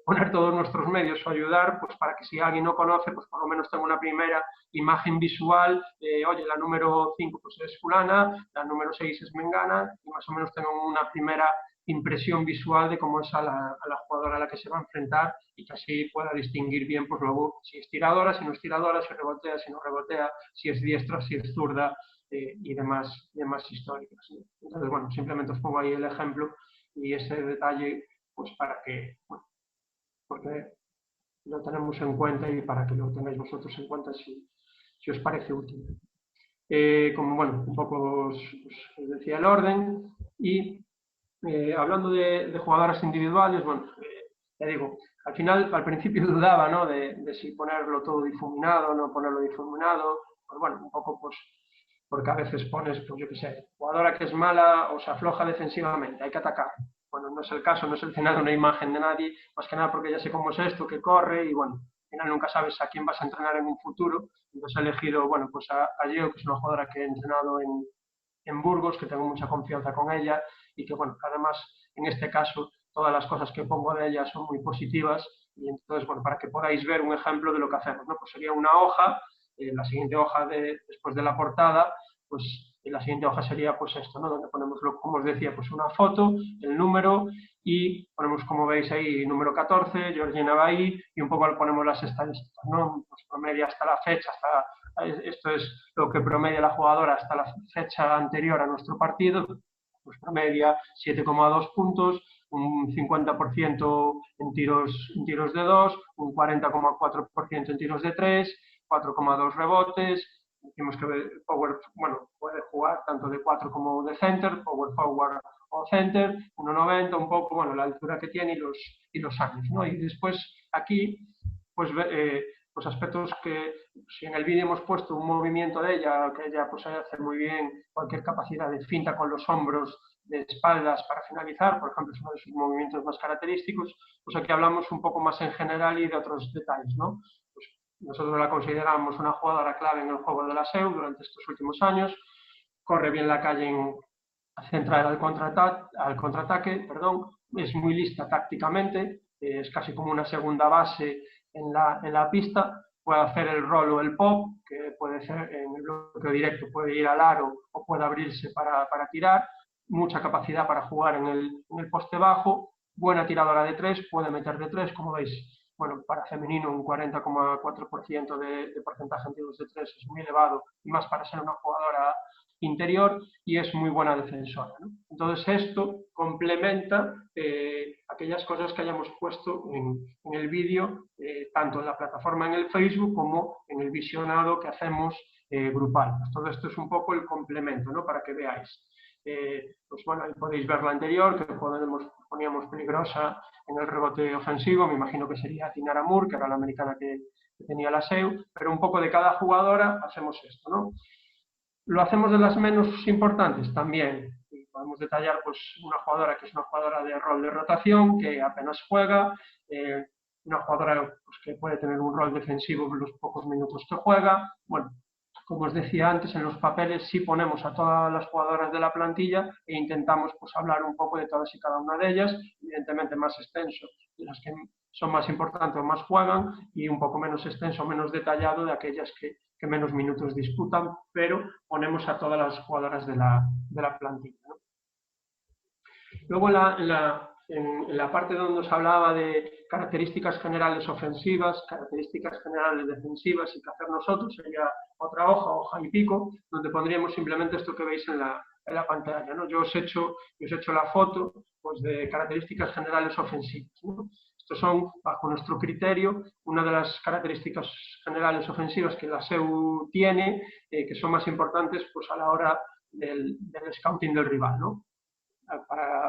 Speaker 3: poner todos nuestros medios o ayudar, pues para que si alguien no conoce, pues por lo menos tenga una primera imagen visual, oye, la número 5 pues es fulana, la número 6 es mengana, y más o menos tenga una primera impresión visual de cómo es a la jugadora a la que se va a enfrentar y que así pueda distinguir bien, pues luego, si es tiradora, si no es tiradora, si rebotea, si no rebotea, si es diestra, si es zurda, y demás históricas, ¿sí? Entonces, bueno, simplemente os pongo ahí el ejemplo y ese detalle, pues para que, bueno, porque lo tenemos en cuenta y para que lo tengáis vosotros en cuenta si os parece útil. Como, bueno, un poco os decía el orden y hablando de jugadoras individuales, bueno, ya digo, al final, al principio dudaba, ¿no? de si ponerlo todo difuminado o no ponerlo difuminado, pues bueno, un poco pues porque a veces pones, pues yo qué sé, jugadora que es mala o se afloja defensivamente, hay que atacar. Bueno, no es el caso, no es el final de una imagen de nadie, más que nada porque ya sé cómo es esto, que corre y bueno, al final nunca sabes a quién vas a entrenar en un futuro. Entonces he elegido, bueno, pues a Gio, que es una jugadora que he entrenado en Burgos, que tengo mucha confianza con ella y que, bueno, además en este caso todas las cosas que pongo de ella son muy positivas y entonces, bueno, para que podáis ver un ejemplo de lo que hacemos, ¿no? Pues sería una hoja, la siguiente hoja después de la portada, pues la siguiente hoja sería pues esto, ¿no? Donde ponemos, como os decía, pues una foto, el número y ponemos, como veis ahí, número 14, Georgina Bailly, y un poco ponemos las estadísticas, ¿no? Pues promedia hasta la fecha, esto es lo que promedia la jugadora hasta la fecha anterior a nuestro partido, pues promedia 7,2 puntos, un 50% en tiros de 2, un 40,4% en tiros de 3, 4,2 rebotes. Decimos que Power, bueno, puede jugar tanto de 4 como de center, Power Forward o center, 1,90, un poco, bueno, la altura que tiene y los años, ¿no? Y después aquí, pues pues aspectos que si en el vídeo hemos puesto un movimiento de ella, que ella pues hace muy bien cualquier capacidad de finta con los hombros, de espaldas para finalizar, por ejemplo, es uno de sus movimientos más característicos, pues aquí hablamos un poco más en general y de otros detalles, ¿no? Pues nosotros la consideramos una jugadora clave en el juego de la SEU durante estos últimos años, corre bien la calle en central al contraataque, es muy lista tácticamente, es casi como una segunda base en la pista, puede hacer el roll o el pop, que puede ser en el bloqueo directo, puede ir al aro o puede abrirse para tirar, mucha capacidad para jugar en el poste bajo, buena tiradora de 3, puede meter de 3, como veis, bueno, para femenino un 40,4% de porcentaje en tiros de 3 es muy elevado, y más para ser una jugadora interior, y es muy buena defensora, ¿no? Entonces esto complementa aquellas cosas que hayamos puesto en el vídeo, tanto en la plataforma en el Facebook como en el visionado que hacemos grupal. Pues todo esto es un poco el complemento, ¿no? Para que veáis. Pues bueno, ahí podéis ver la anterior, que poníamos peligrosa en el rebote ofensivo, me imagino que sería Tinara Moore, que era la americana que tenía la SEU, pero un poco de cada jugadora hacemos esto, ¿no? Lo hacemos de las menos importantes también. Podemos detallar pues, una jugadora que es una jugadora de rol de rotación, que apenas juega, una jugadora pues, que puede tener un rol defensivo en los pocos minutos que juega. Bueno, como os decía antes, en los papeles sí ponemos a todas las jugadoras de la plantilla e intentamos pues, hablar un poco de todas y cada una de ellas, evidentemente más extenso de las que son más importantes o más juegan y un poco menos extenso, menos detallado de aquellas que menos minutos disputan, pero ponemos a todas las jugadoras de la plantilla, ¿no? Luego en la parte donde os hablaba de características generales ofensivas, características generales defensivas y qué hacer nosotros, sería otra hoja y pico, donde pondríamos simplemente esto que veis en la pantalla, ¿no? Yo os he hecho la foto pues, de características generales ofensivas, ¿no? Estos son, bajo nuestro criterio, una de las características generales ofensivas que la SEU tiene, que son más importantes pues, a la hora del scouting del rival, ¿no?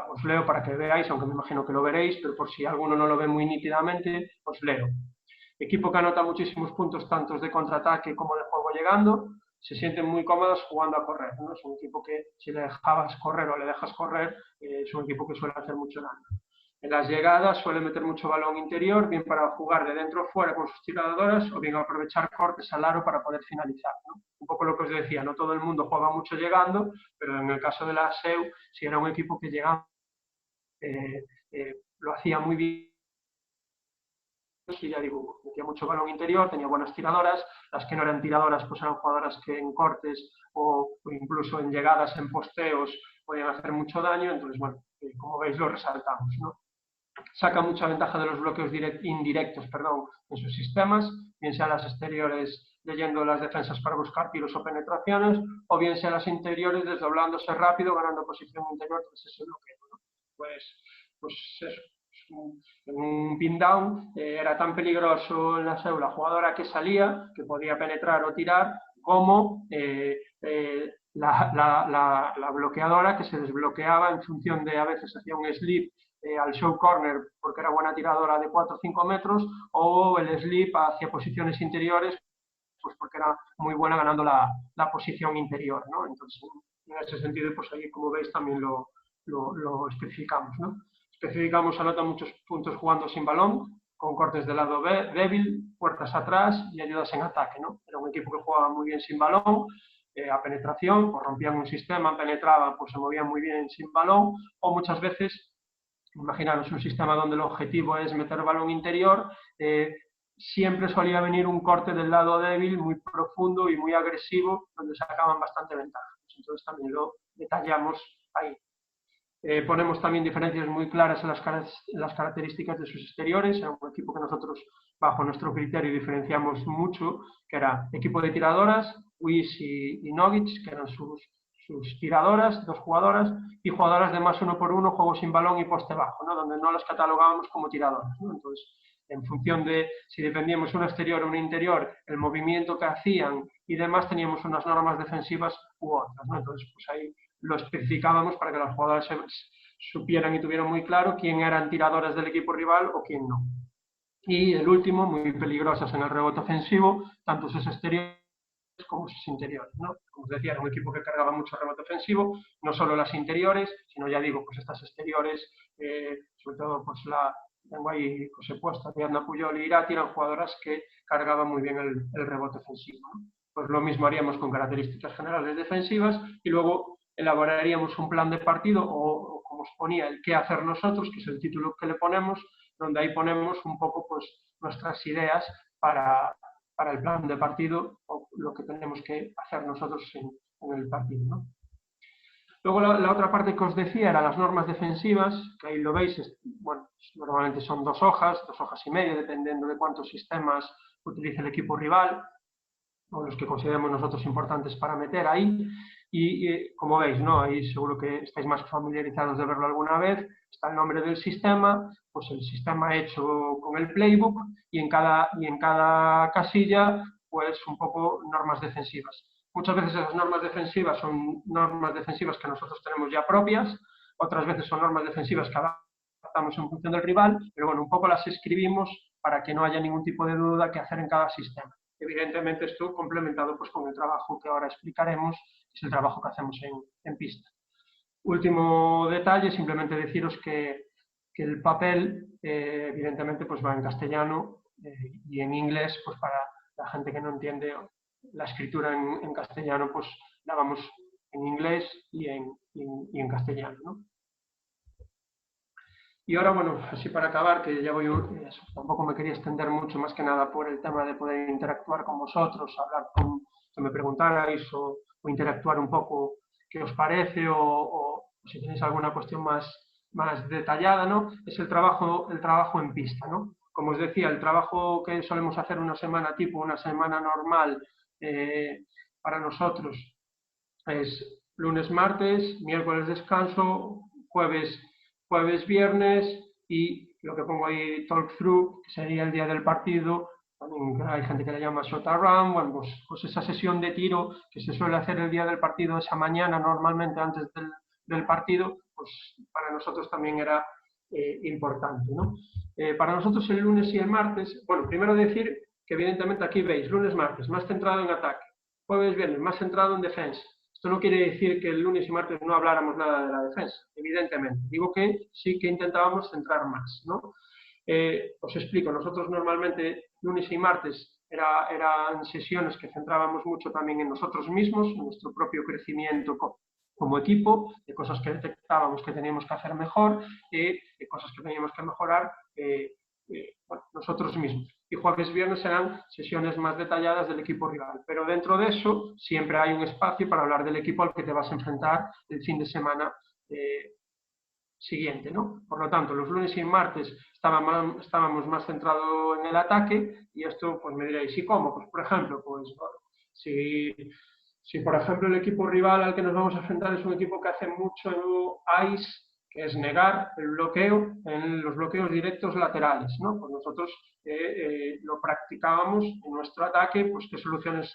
Speaker 3: Os leo para que veáis, aunque me imagino que lo veréis, pero por si alguno no lo ve muy nítidamente, os leo. Equipo que anota muchísimos puntos, tanto de contraataque como de juego llegando, se sienten muy cómodos jugando a correr, ¿no? Es un equipo que si le dejabas correr o le dejas correr, es un equipo que suele hacer mucho daño. En las llegadas suele meter mucho balón interior, bien para jugar de dentro a fuera con sus tiradoras o bien aprovechar cortes al aro para poder finalizar, ¿no? Un poco lo que os decía, no todo el mundo juega mucho llegando, pero en el caso de la SEU, si era un equipo que llegaba, lo hacía muy bien. Y ya digo, metía mucho balón interior, tenía buenas tiradoras, las que no eran tiradoras pues eran jugadoras que en cortes o incluso en llegadas, en posteos, podían hacer mucho daño, entonces bueno, como veis lo resaltamos, ¿no? Saca mucha ventaja de los bloqueos indirectos, en sus sistemas, bien sea las exteriores leyendo las defensas para buscar tiros o penetraciones, o bien sea las interiores desdoblándose rápido, ganando posición interior tras ese bloqueo, ¿no? Pues eso. En un pin down era tan peligroso en la SEU la jugadora que salía, que podía penetrar o tirar, como la bloqueadora que se desbloqueaba en función de, a veces hacía un slip al show corner porque era buena tiradora de 4 o 5 metros, o el slip hacia posiciones interiores pues porque era muy buena ganando la posición interior, ¿no? Entonces, en ese sentido, pues ahí, como veis, también lo especificamos, ¿no? Especificamos, anota muchos puntos jugando sin balón, con cortes del lado débil, puertas atrás y ayudas en ataque, ¿no? Era un equipo que jugaba muy bien sin balón, a penetración, pues rompían un sistema, penetraban, pues se movían muy bien sin balón, o muchas veces, imaginaros un sistema donde el objetivo es meter balón interior, siempre solía venir un corte del lado débil muy profundo y muy agresivo, donde sacaban bastante ventaja. Entonces también lo detallamos ahí. Ponemos también diferencias muy claras en las características de sus exteriores. Era un equipo que nosotros, bajo nuestro criterio, diferenciamos mucho, que era equipo de tiradoras, Wish y Nogic, que eran sus tiradoras, 2 jugadoras, y jugadoras de más 1 por 1, juego sin balón y poste bajo, ¿no? Donde no las catalogábamos como tiradoras, ¿no? Entonces, en función de si dependíamos un exterior o un interior, el movimiento que hacían y demás, teníamos unas normas defensivas u otras, ¿no? Entonces, pues ahí lo especificábamos para que los jugadores supieran y tuvieran muy claro quién eran tiradores del equipo rival o quién no. Y el último, muy peligrosas en el rebote ofensivo, tanto sus exteriores como sus interiores, ¿no? Como os decía, era un equipo que cargaba mucho rebote ofensivo, no solo las interiores, sino ya digo, pues estas exteriores, sobre todo pues tengo ahí pues he puesto a Ariadna Puyol y Irati, eran jugadoras que cargaban muy bien el rebote ofensivo, ¿no? Pues lo mismo haríamos con características generales defensivas y luego elaboraríamos un plan de partido o como os ponía, el qué hacer nosotros, que es el título que le ponemos, donde ahí ponemos un poco pues nuestras ideas para el plan de partido o lo que tenemos que hacer nosotros en el partido, ¿no? Luego la otra parte que os decía era las normas defensivas, que ahí lo veis, bueno, normalmente son 2 hojas y media, dependiendo de cuántos sistemas utilice el equipo rival, o los que consideremos nosotros importantes para meter ahí. Y como veis, ¿no? Ahí seguro que estáis más familiarizados de verlo alguna vez, está el nombre del sistema, pues el sistema hecho con el playbook y en cada casilla pues un poco normas defensivas. Muchas veces esas normas defensivas son normas defensivas que nosotros tenemos ya propias, otras veces son normas defensivas que adaptamos en función del rival, pero bueno, un poco las escribimos para que no haya ningún tipo de duda que hacer en cada sistema. Evidentemente esto complementado pues, con el trabajo que ahora explicaremos, que es el trabajo que hacemos en pista. Último detalle, simplemente deciros que el papel evidentemente pues, va en castellano y en inglés, pues para la gente que no entiende la escritura en castellano, pues la vamos en inglés y en castellano, ¿no? Y ahora, bueno, así para acabar, que ya voy, tampoco me quería extender mucho, más que nada por el tema de poder interactuar con vosotros, hablar que me preguntarais o interactuar un poco qué os parece o si tenéis alguna cuestión más detallada, ¿no? Es el trabajo en pista, ¿no? Como os decía, el trabajo que solemos hacer una semana tipo, una semana normal para nosotros es lunes, martes, miércoles descanso, jueves, viernes y lo que pongo ahí talk through, que sería el día del partido. También hay gente que le llama shot run, bueno, pues esa sesión de tiro que se suele hacer el día del partido, esa mañana normalmente antes del partido, pues para nosotros también era importante, ¿no? Para nosotros el lunes y el martes, bueno, primero decir que evidentemente aquí veis, lunes, martes, más centrado en ataque, jueves, viernes, más centrado en defensa. Esto no quiere decir que el lunes y martes no habláramos nada de la defensa, evidentemente. Digo que sí que intentábamos centrar más, ¿no? Os explico, nosotros normalmente lunes y martes eran sesiones que centrábamos mucho también en nosotros mismos, en nuestro propio crecimiento como equipo, de cosas que detectábamos que teníamos que hacer mejor, de cosas que teníamos que mejorar bueno, nosotros mismos. Y jueves, viernes eran sesiones más detalladas del equipo rival. Pero dentro de eso siempre hay un espacio para hablar del equipo al que te vas a enfrentar el fin de semana siguiente, ¿no? Por lo tanto, los lunes y martes estábamos más centrados en el ataque y esto, pues me diréis, ¿y cómo? Pues, por ejemplo, pues bueno, si por ejemplo el equipo rival al que nos vamos a enfrentar es un equipo que hace mucho ICE, que es negar el bloqueo en los bloqueos directos laterales, ¿no? Pues nosotros lo practicábamos en nuestro ataque, pues qué soluciones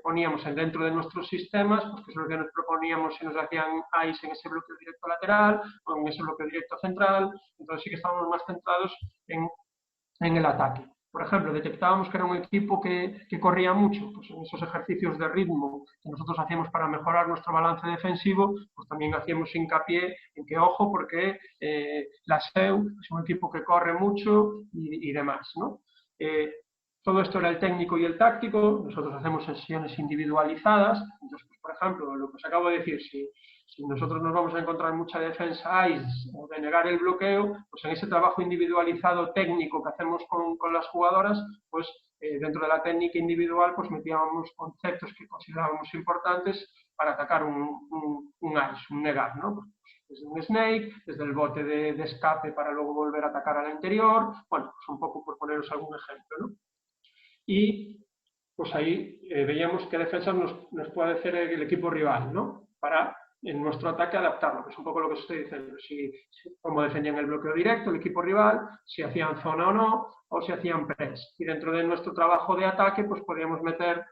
Speaker 3: poníamos dentro de nuestros sistemas, pues qué soluciones proponíamos si nos hacían ICE en ese bloqueo directo lateral o en ese bloqueo directo central. Entonces sí que estábamos más centrados en el ataque. Por ejemplo, detectábamos que era un equipo que corría mucho, pues en esos ejercicios de ritmo que nosotros hacíamos para mejorar nuestro balance defensivo, pues también hacíamos hincapié en que, ojo, porque la SEU es un equipo que corre mucho y demás, ¿no? Todo esto era el técnico y el táctico, nosotros hacemos sesiones individualizadas, entonces, pues, por ejemplo, lo que os acabo de decir, si nosotros nos vamos a encontrar mucha defensa ICE o de negar el bloqueo, pues en ese trabajo individualizado técnico que hacemos con las jugadoras, pues dentro de la técnica individual pues metíamos conceptos que considerábamos importantes para atacar un ICE, un negar, ¿no? Pues desde un snake, desde el bote de escape para luego volver a atacar al interior, bueno, pues un poco por poneros algún ejemplo, ¿no? Y pues ahí veíamos qué defensas nos puede hacer el equipo rival, ¿no? Para en nuestro ataque adaptarlo, que es un poco lo que os estoy diciendo. Cómo defendían el bloqueo directo, el equipo rival, si hacían zona o no, o si hacían press. Y dentro de nuestro trabajo de ataque, pues podíamos meter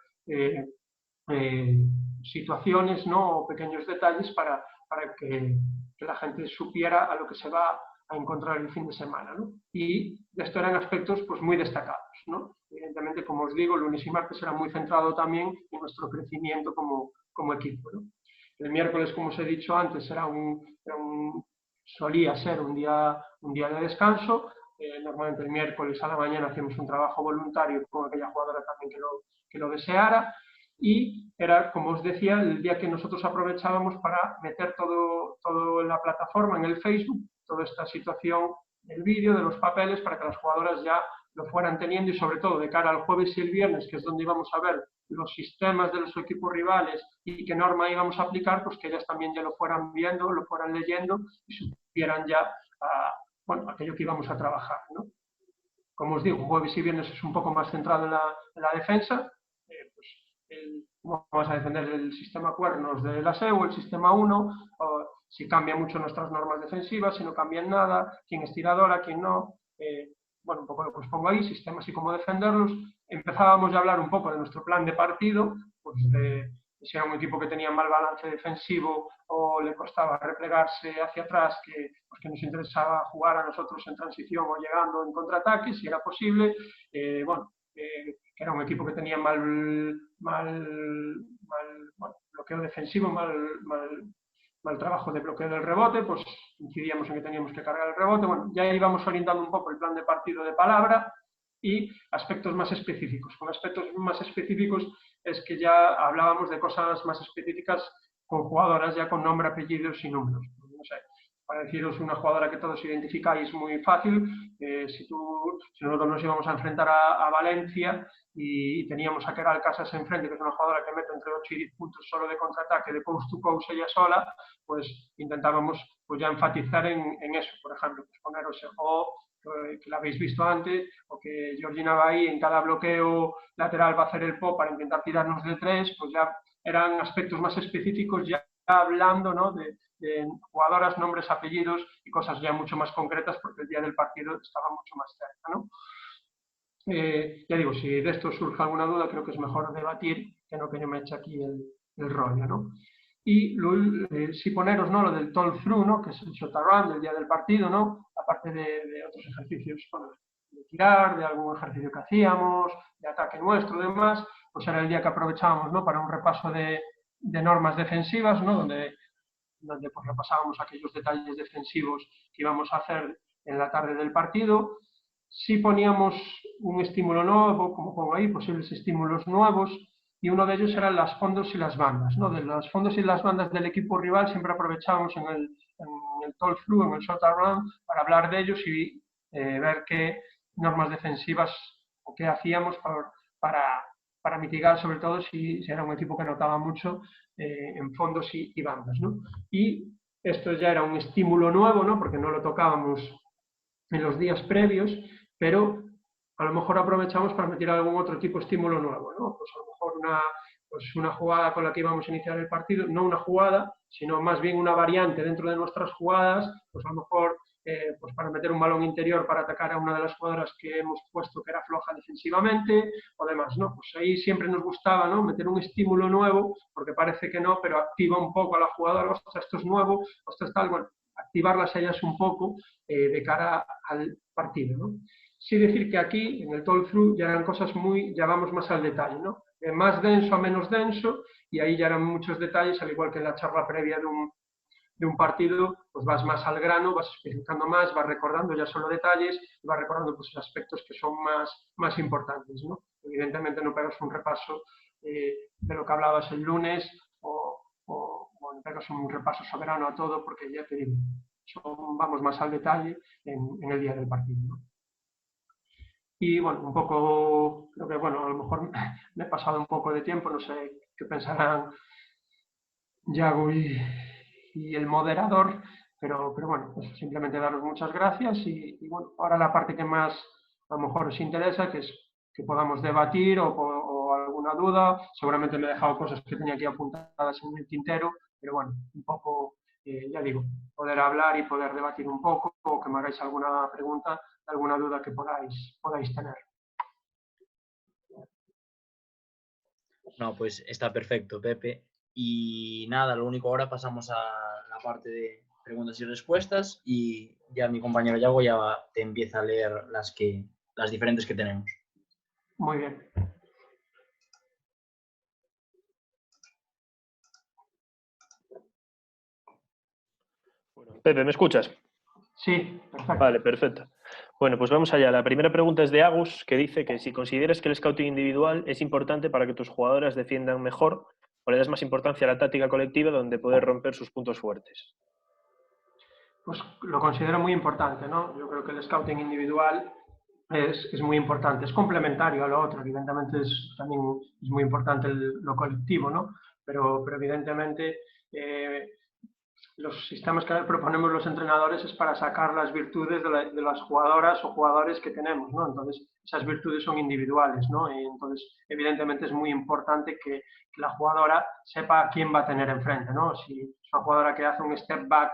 Speaker 3: situaciones, ¿no? O pequeños detalles para que la gente supiera a lo que se va a encontrar el fin de semana, ¿no? Y esto eran aspectos pues muy destacados, ¿no? Evidentemente, como os digo, lunes y martes era muy centrado también en nuestro crecimiento como equipo, ¿no? El miércoles, como os he dicho antes, solía ser un día de descanso. Normalmente el miércoles a la mañana hacíamos un trabajo voluntario con aquella jugadora también que lo deseara. Y era, como os decía, el día que nosotros aprovechábamos para meter todo en la plataforma, en el Facebook, toda esta situación del vídeo, de los papeles, para que las jugadoras ya lo fueran teniendo y sobre todo de cara al jueves y el viernes, que es donde íbamos a ver los sistemas de los equipos rivales y qué norma íbamos a aplicar, pues que ellas también ya lo fueran viendo, lo fueran leyendo y supieran ya bueno, aquello que íbamos a trabajar, ¿no? Como os digo, jueves y viernes es un poco más centrado en la defensa, vamos a defender el sistema cuernos de la SEU, el sistema 1, si cambian mucho nuestras normas defensivas, si no cambian nada, quién es tiradora, quién no. Bueno, un poco lo que os pongo ahí, sistemas y cómo defenderlos. Empezábamos a hablar un poco de nuestro plan de partido, pues de si era un equipo que tenía mal balance defensivo o le costaba replegarse hacia atrás, pues que nos interesaba jugar a nosotros en transición o llegando en contraataque, si era posible. Bueno, que era un equipo que tenía mal bloqueo defensivo, mal trabajo de bloqueo del rebote, pues incidíamos en que teníamos que cargar el rebote. Bueno, ya íbamos orientando un poco el plan de partido de palabra y aspectos más específicos. Con aspectos más específicos es que ya hablábamos de cosas más específicas con jugadoras ya con nombre, apellidos y números. No sé, para deciros una jugadora que todos identificáis muy fácil, si nosotros nos íbamos a enfrentar a Valencia y teníamos a Keral Casas enfrente, que es una jugadora que mete entre 8 y 10 puntos solo de contraataque, de coast to coast ella sola, pues intentábamos pues ya enfatizar en eso, por ejemplo, pues poneros que la habéis visto antes, o que Georgina va ahí en cada bloqueo lateral va a hacer el pop para intentar tirarnos de 3, pues ya eran aspectos más específicos ya hablando, ¿no?, de jugadoras, nombres, apellidos y cosas ya mucho más concretas porque el día del partido estaba mucho más cerca, ¿no? Ya digo, si de esto surge alguna duda, creo que es mejor debatir que no que yo me eche aquí el rollo, ¿no? Y sí poneros, ¿no?, lo del toll through, ¿no?, que es el shot around del día del partido, ¿no?, aparte de otros ejercicios, bueno, de tirar, de algún ejercicio que hacíamos, de ataque nuestro, demás, pues era el día que aprovechábamos, ¿no?, para un repaso de normas defensivas, ¿no?, donde pues repasábamos aquellos detalles defensivos que íbamos a hacer en la tarde del partido. Sí poníamos un estímulo nuevo, como pongo ahí, posibles estímulos nuevos, y uno de ellos eran las fondos y las bandas, ¿no? De los fondos y las bandas del equipo rival siempre aprovechábamos en el toll through, en el shot around, para hablar de ellos y ver qué normas defensivas o qué hacíamos para mitigar, sobre todo si era un equipo que notaba mucho en fondos y bandas, ¿no? Y esto ya era un estímulo nuevo, ¿no?, porque no lo tocábamos en los días previos, pero a lo mejor aprovechamos para meter algún otro tipo de estímulo nuevo, ¿no? Pues a lo mejor una jugada con la que íbamos a iniciar el partido, no una jugada, sino más bien una variante dentro de nuestras jugadas, pues a lo mejor pues para meter un balón interior para atacar a una de las jugadoras que hemos puesto que era floja defensivamente o demás, ¿no? Pues ahí siempre nos gustaba, ¿no?, meter un estímulo nuevo, porque parece que no, pero activa un poco a la jugadora, ostras, esto es nuevo, ostras, tal, bueno, activarlas ellas un poco de cara al partido, ¿no? Sí decir que aquí, en el toll through, ya eran cosas ya vamos más al detalle, ¿no? De más denso a menos denso, y ahí ya eran muchos detalles, al igual que en la charla previa de un partido, pues vas más al grano, vas especificando más, vas recordando ya solo detalles, y vas recordando pues aspectos que son más importantes, ¿no? Evidentemente no pegas un repaso de lo que hablabas el lunes o no pegas un repaso soberano a todo, porque ya te digo, vamos más al detalle en el día del partido, ¿no? Y bueno, un poco, creo que bueno, a lo mejor me he pasado un poco de tiempo, no sé qué pensarán Yago y el moderador, pero bueno, pues simplemente daros muchas gracias y bueno, ahora la parte que más a lo mejor os interesa, que es que podamos debatir o alguna duda, seguramente me he dejado cosas que tenía aquí apuntadas en el tintero, pero bueno, un poco, ya digo, poder hablar y poder debatir un poco, o que me hagáis alguna pregunta, alguna duda que podáis tener.
Speaker 2: No, pues está perfecto, Pepe. Y nada, lo único, ahora pasamos a la parte de preguntas y respuestas y ya mi compañero Yago ya te empieza a leer las diferentes que tenemos.
Speaker 3: Muy bien.
Speaker 1: Bueno, Pepe, ¿me escuchas?
Speaker 3: Sí, perfecto.
Speaker 1: Vale, perfecto. Bueno, pues vamos allá. La primera pregunta es de Agus, que dice que si consideras que el scouting individual es importante para que tus jugadoras defiendan mejor o le das más importancia a la táctica colectiva donde poder romper sus puntos fuertes.
Speaker 3: Pues lo considero muy importante, ¿no? Yo creo que el scouting individual es muy importante, es complementario a lo otro, evidentemente también es muy importante lo colectivo, ¿no? Pero evidentemente los sistemas que proponemos los entrenadores es para sacar las virtudes de las jugadoras o jugadores que tenemos, ¿no? Entonces, esas virtudes son individuales, ¿no? Y entonces, evidentemente es muy importante que la jugadora sepa a quién va a tener enfrente, ¿no? Si es una jugadora que hace un step back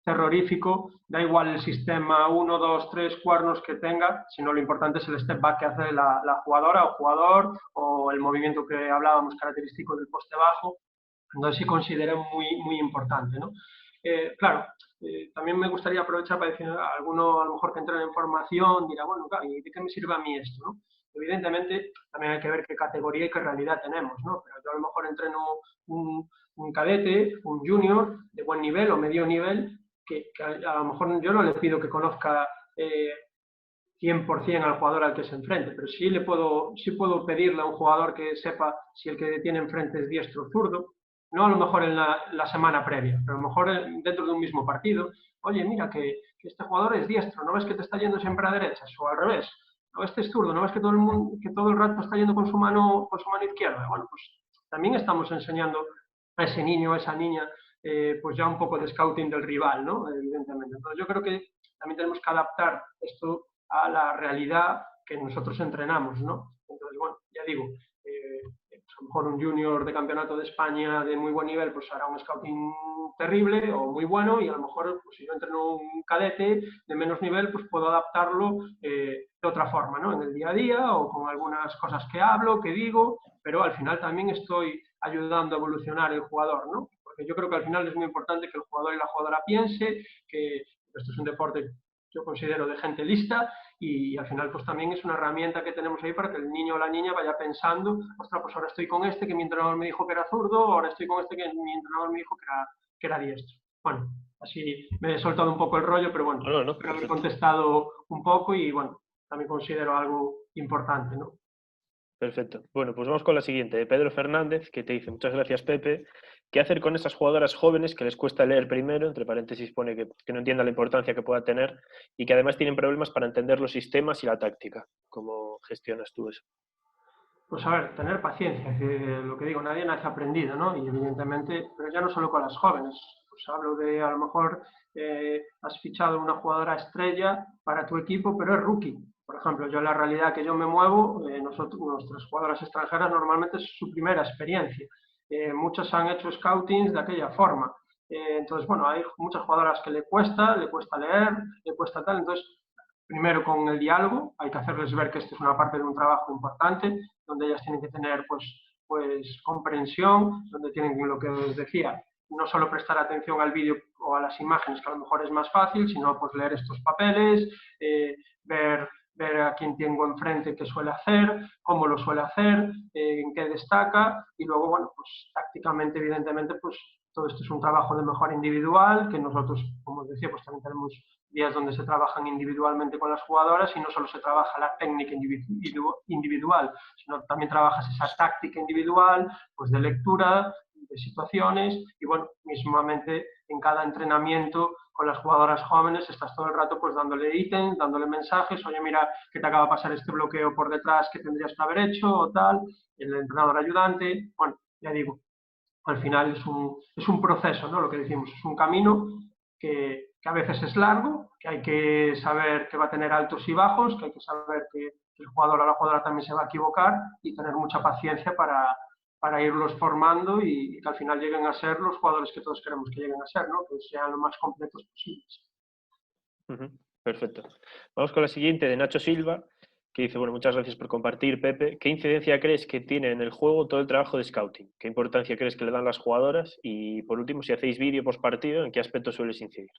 Speaker 3: terrorífico, da igual el sistema 1, 2, 3 cuernos que tenga, sino lo importante es el step back que hace la jugadora o jugador o el movimiento que hablábamos característico del poste bajo. Entonces sí considero muy importante, ¿no? Claro, también me gustaría aprovechar para decir a alguno a lo mejor que entra en formación dirá, bueno, claro, ¿y de qué me sirve a mí esto, no? Evidentemente también hay que ver qué categoría y qué realidad tenemos, ¿no? Pero yo a lo mejor entreno un cadete, un junior de buen nivel o medio nivel, que a lo mejor yo no le pido que conozca 100% al jugador al que se enfrente, pero sí puedo pedirle a un jugador que sepa si el que tiene enfrente es diestro o zurdo, no a lo mejor en la semana previa, pero a lo mejor dentro de un mismo partido. Oye, mira que este jugador es diestro, ¿no ves que te está yendo siempre a derechas? O al revés, no, este es zurdo, ¿no ves que todo el rato está yendo con su mano izquierda? Bueno, pues también estamos enseñando a ese niño, a esa niña, pues ya un poco de scouting del rival, ¿no? Evidentemente. Entonces yo creo que también tenemos que adaptar esto a la realidad que nosotros entrenamos, ¿no? Entonces, bueno, ya digo, pues a lo mejor un junior de campeonato de España de muy buen nivel, pues hará un scouting terrible o muy bueno, y a lo mejor pues, si yo entreno un cadete de menos nivel, pues puedo adaptarlo de otra forma, ¿no? En el día a día o con algunas cosas que hablo, que digo, pero al final también estoy ayudando a evolucionar el jugador, ¿no? Porque yo creo que al final es muy importante que el jugador y la jugadora piense que esto es un deporte, yo considero, de gente lista, y al final pues también es una herramienta que tenemos ahí para que el niño o la niña vaya pensando, ostras, pues ahora estoy con este que mi entrenador me dijo que era zurdo, ahora estoy con este que mi entrenador me dijo que era diestro. Bueno, así me he soltado un poco el rollo, pero bueno,
Speaker 1: No, no,
Speaker 3: espero haber
Speaker 1: perfecto.
Speaker 3: contestado un poco y bueno, también considero algo importante, ¿no?
Speaker 1: Perfecto. Bueno, pues vamos con la siguiente, de Pedro Fernández, que te dice, muchas gracias, Pepe. ¿Qué hacer con esas jugadoras jóvenes que les cuesta leer primero? Entre paréntesis pone que no entiendan la importancia que pueda tener y que además tienen problemas para entender los sistemas y la táctica. ¿Cómo gestionas tú eso?
Speaker 3: Pues a ver, tener paciencia, que lo que digo, nadie nace aprendido, ¿no? Y evidentemente, pero ya no solo con las jóvenes, pues hablo de a lo mejor has fichado una jugadora estrella para tu equipo, pero es rookie. Por ejemplo, yo en la realidad que yo me muevo, nuestras jugadoras extranjeras normalmente es su primera experiencia. Muchas han hecho scoutings de aquella forma. Entonces, bueno, hay muchas jugadoras que le cuesta leer, le cuesta tal. Entonces, primero con el diálogo, hay que hacerles ver que esto es una parte de un trabajo importante, donde ellas tienen que tener pues comprensión, donde tienen lo que os decía, no solo prestar atención al vídeo o a las imágenes, que a lo mejor es más fácil, sino pues leer estos papeles, ver a quién tengo enfrente qué suele hacer, cómo lo suele hacer, en qué destaca, y luego, bueno, pues tácticamente, evidentemente, pues todo esto es un trabajo de mejora individual, que nosotros, como os decía, pues también tenemos días donde se trabajan individualmente con las jugadoras y no solo se trabaja la técnica individual, sino también trabajas esa táctica individual, pues de lectura, de situaciones, y bueno, mismamente en cada entrenamiento con las jugadoras jóvenes estás todo el rato pues dándole ítems, dándole mensajes, oye mira que te acaba de pasar este bloqueo por detrás que tendrías que haber hecho o tal, el entrenador ayudante, bueno, ya digo, al final es un proceso, ¿no? Lo que decimos, es un camino que a veces es largo, que hay que saber que va a tener altos y bajos, que hay que saber que el jugador o la jugadora también se va a equivocar y tener mucha paciencia para irlos formando y que al final lleguen a ser los jugadores que todos queremos que lleguen a ser, ¿no? Que sean lo más completos posibles.
Speaker 1: Perfecto. Vamos con la siguiente, de Nacho Silva, que dice, bueno, muchas gracias por compartir, Pepe. ¿Qué incidencia crees que tiene en el juego todo el trabajo de scouting? ¿Qué importancia crees que le dan las jugadoras? Y por último, si hacéis vídeo post partido, ¿en qué aspecto sueles incidir?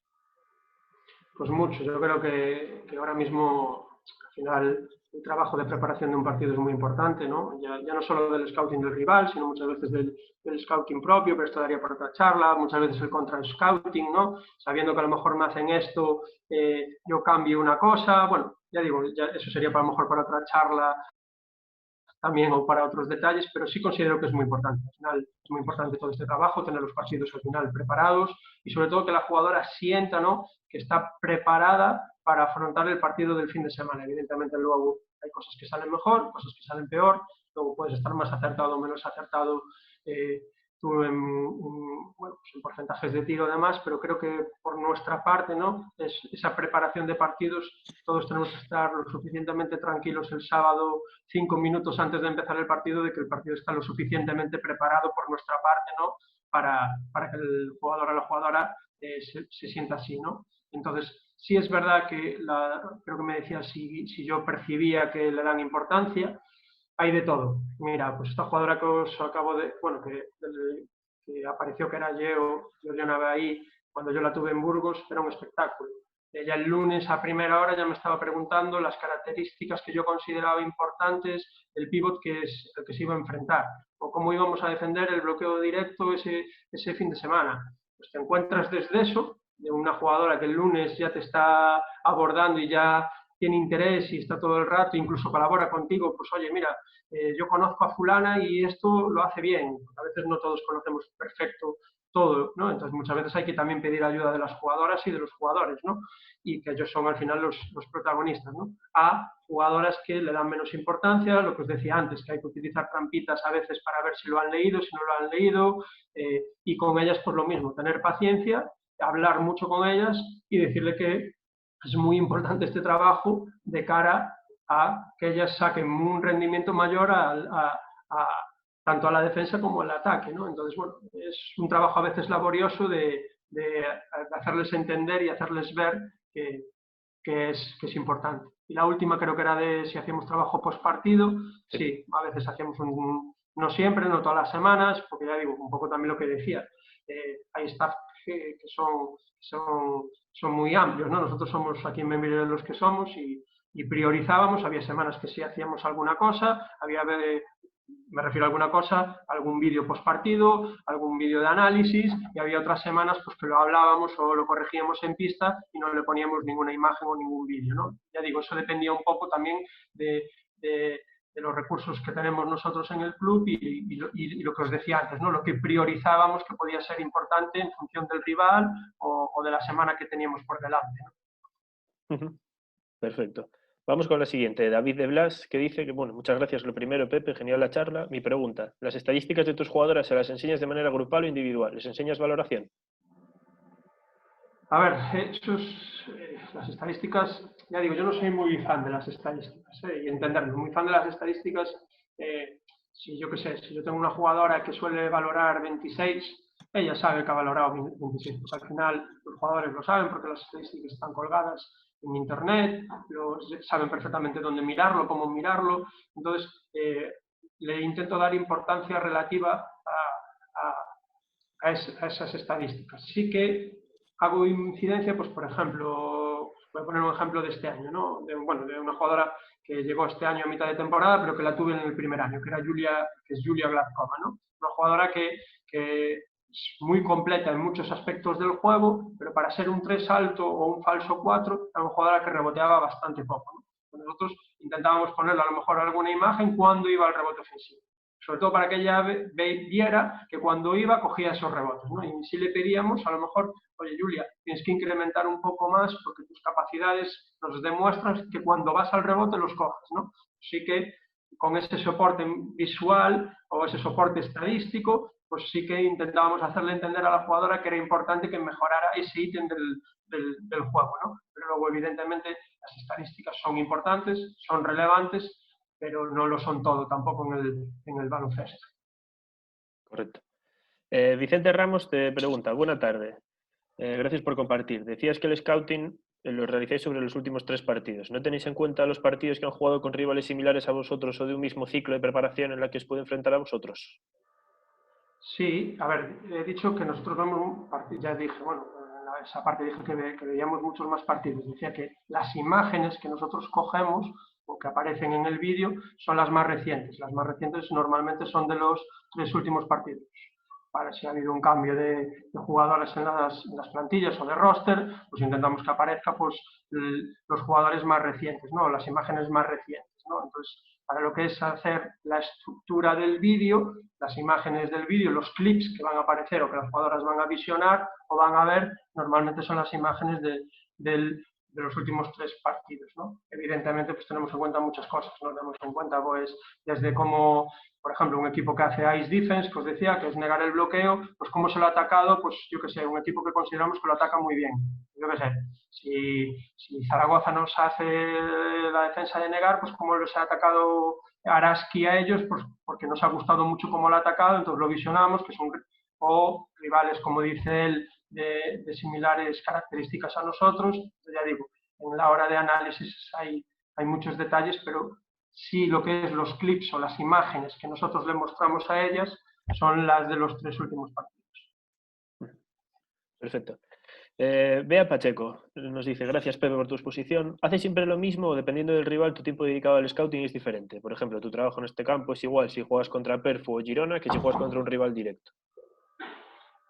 Speaker 3: Pues mucho. Yo creo que ahora mismo, al final, el trabajo de preparación de un partido es muy importante, ¿no? Ya no solo del scouting del rival, sino muchas veces del scouting propio, pero esto daría para otra charla, muchas veces el contra-scouting, ¿no? Sabiendo que a lo mejor me hacen esto, yo cambio una cosa, bueno, ya digo, eso sería para, a lo mejor para otra charla también o para otros detalles, pero sí considero que es muy importante. Al final es muy importante todo este trabajo, tener los partidos al final preparados y sobre todo que la jugadora sienta, ¿no?, que está preparada para afrontar el partido del fin de semana. Evidentemente luego hay cosas que salen mejor, cosas que salen peor, luego puedes estar más acertado o menos acertado tú bueno, pues en porcentajes de tiro además, pero creo que por nuestra parte, ¿no?, es esa preparación de partidos, todos tenemos que estar lo suficientemente tranquilos el sábado 5 minutos antes de empezar el partido, de que el partido está lo suficientemente preparado por nuestra parte, ¿no?, para que el jugador o la jugadora se sienta así, ¿no? Entonces, sí es verdad que creo que me decía si yo percibía que le dan importancia, hay de todo. Mira, pues esta jugadora que os acabo de, bueno, que apareció que era Georgiana Bahí, cuando yo la tuve en Burgos, era un espectáculo. Ella el lunes a primera hora ya me estaba preguntando las características que yo consideraba importantes del pívot que es el que se iba a enfrentar, o cómo íbamos a defender el bloqueo directo ese fin de semana. Pues te encuentras desde eso, de una jugadora que el lunes ya te está abordando y ya tiene interés y está todo el rato, incluso colabora contigo, pues oye, mira, yo conozco a fulana y esto lo hace bien. A veces no todos conocemos perfecto todo, ¿no? Entonces muchas veces hay que también pedir ayuda de las jugadoras y de los jugadores, ¿no? Y que ellos son al final los protagonistas, ¿no? A jugadoras que le dan menos importancia, lo que os decía antes, que hay que utilizar trampitas a veces para ver si lo han leído, si no lo han leído, y con ellas pues lo mismo, tener paciencia, hablar mucho con ellas y decirle que es muy importante este trabajo de cara a que ellas saquen un rendimiento mayor tanto a la defensa como al ataque, ¿no? Entonces, bueno, es un trabajo a veces laborioso de hacerles entender y hacerles ver que es importante. Y la última creo que era de si hacíamos trabajo post partido. Sí, a veces hacíamos no siempre, no todas las semanas, porque ya digo, un poco también lo que decía, hay staff que son muy amplios, ¿no? Nosotros somos aquí en Benvibre los que somos y priorizábamos, había semanas que sí hacíamos alguna cosa, me refiero a alguna cosa, algún vídeo post partido, algún vídeo de análisis, y había otras semanas pues que lo hablábamos o lo corregíamos en pista y no le poníamos ninguna imagen o ningún vídeo, ¿no? Ya digo, eso dependía un poco también de los recursos que tenemos nosotros en el club y lo que os decía antes, ¿no? Lo que priorizábamos que podía ser importante en función del rival o de la semana que teníamos por delante, ¿no?
Speaker 1: Perfecto. Vamos con la siguiente, David de Blas, que dice que, bueno, muchas gracias lo primero, Pepe, genial la charla. Mi pregunta, ¿las estadísticas de tus jugadoras se las enseñas de manera grupal o individual? ¿Les enseñas valoración?
Speaker 3: A ver, las estadísticas, ya digo, yo no soy muy fan de las estadísticas, y entenderlo, muy fan de las estadísticas, si yo qué sé, si yo tengo una jugadora que suele valorar 26, ella sabe que ha valorado 26, pues al final los jugadores lo saben porque las estadísticas están colgadas en internet, saben perfectamente dónde mirarlo, cómo mirarlo, entonces le intento dar importancia relativa a esas estadísticas. Sí que hago incidencia, pues por ejemplo, voy a poner un ejemplo de este año, ¿no? De una jugadora que llegó este año a mitad de temporada, pero que la tuve en el primer año, que era Julia Gladkova, ¿no? Una jugadora que es muy completa en muchos aspectos del juego, pero para ser un 3 alto o un falso 4, era una jugadora que reboteaba bastante poco, ¿no? Nosotros intentábamos ponerle a lo mejor alguna imagen cuando iba al rebote ofensivo, sobre todo para que ella viera que cuando iba cogía esos rebotes, ¿no? Y si le pedíamos, a lo mejor, oye Julia, tienes que incrementar un poco más porque tus capacidades nos demuestran que cuando vas al rebote los coges, ¿no? Así que con ese soporte visual o ese soporte estadístico, pues sí que intentábamos hacerle entender a la jugadora que era importante que mejorara ese ítem del juego, ¿no? Pero luego, evidentemente, las estadísticas son importantes, son relevantes, pero no lo son todo tampoco en el baloncesto.
Speaker 1: Correcto. Vicente Ramos te pregunta, buena tarde. Gracias por compartir. Decías que el scouting lo realizáis sobre los últimos 3 partidos. ¿No tenéis en cuenta los partidos que han jugado con rivales similares a vosotros o de un mismo ciclo de preparación en la que os puede enfrentar a vosotros?
Speaker 3: Sí, a ver, he dicho que nosotros vemos un partido, ya dije, bueno, en esa parte dije que veíamos muchos más partidos. Decía que las imágenes que nosotros cogemos o que aparecen en el vídeo son las más recientes. Las más recientes normalmente son de los 3 últimos partidos. Para si ha habido un cambio de jugadores en las plantillas o de roster, pues intentamos que aparezca pues, los jugadores más recientes, ¿no? Las imágenes más recientes, ¿no? Entonces, para lo que es hacer la estructura del vídeo, las imágenes del vídeo, los clips que van a aparecer o que las jugadoras van a visionar o van a ver, normalmente son las imágenes de los últimos 3 partidos, ¿no? Evidentemente, pues tenemos en cuenta muchas cosas, ¿no? Tenemos en cuenta, pues, desde cómo, por ejemplo, un equipo que hace ice defense, que os decía, que es negar el bloqueo, pues cómo se lo ha atacado, pues yo que sé, un equipo que consideramos que lo ataca muy bien. Yo que sé, si Zaragoza nos hace la defensa de negar, pues cómo les ha atacado Araski a ellos, pues porque nos ha gustado mucho cómo lo ha atacado, entonces lo visionamos, que son o rivales, como dice él, de similares características a nosotros. Entonces, ya digo, en la hora de análisis hay muchos detalles, pero sí lo que es los clips o las imágenes que nosotros le mostramos a ellas son las de los 3 últimos partidos.
Speaker 1: Perfecto. Bea Pacheco nos dice, gracias Pepe por tu exposición. ¿Haces siempre lo mismo o dependiendo del rival tu tiempo dedicado al scouting es diferente? Por ejemplo, tu trabajo en este campo es igual si juegas contra Perfo o Girona que si juegas contra un rival directo.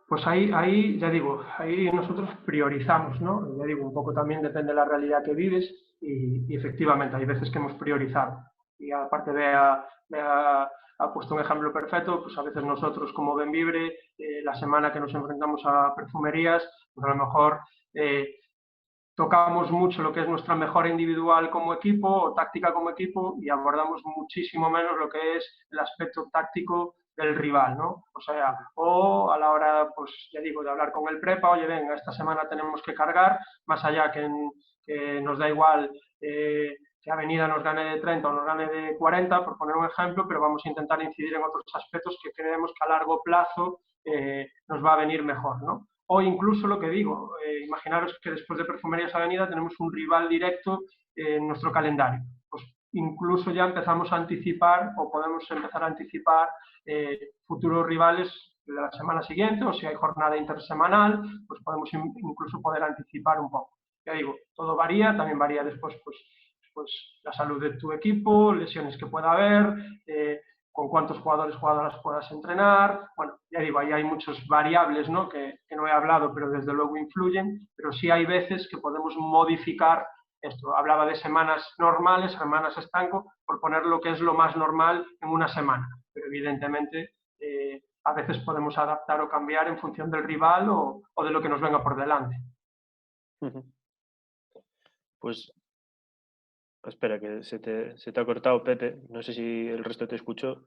Speaker 3: Pues ahí, ya digo, ahí nosotros priorizamos, ¿no? Ya digo, un poco también depende de la realidad que vives y efectivamente hay veces que hemos priorizado. Y aparte Bea ha puesto un ejemplo perfecto, pues a veces nosotros como Benvibre, la semana que nos enfrentamos a perfumerías, pues a lo mejor tocamos mucho lo que es nuestra mejora individual como equipo o táctica como equipo y abordamos muchísimo menos lo que es el aspecto táctico del rival, ¿no? O sea, o a la hora, pues ya digo, de hablar con el prepa, oye, venga, esta semana tenemos que cargar, más allá que nos da igual que Avenida nos gane de 30 o nos gane de 40, por poner un ejemplo, pero vamos a intentar incidir en otros aspectos que creemos que a largo plazo nos va a venir mejor, ¿no? O incluso lo que digo, imaginaros que después de Perfumerías Avenida tenemos un rival directo en nuestro calendario. Pues incluso ya empezamos a anticipar o podemos empezar a anticipar futuros rivales de la semana siguiente, o si hay jornada intersemanal, pues podemos incluso poder anticipar un poco. Ya digo, todo varía, también varía después pues la salud de tu equipo, lesiones que pueda haber, con cuántos jugadores, jugadoras puedas entrenar. Bueno, ya digo, ahí hay muchas variables, ¿no? que no he hablado, pero desde luego influyen, pero sí hay veces que podemos modificar esto. Hablaba de semanas normales, semanas estanco, por poner lo que es lo más normal en una semana, pero evidentemente a veces podemos adaptar o cambiar en función del rival o de lo que nos venga por delante.
Speaker 1: Pues espera, que se te ha cortado, Pepe. No sé si el resto te escuchó.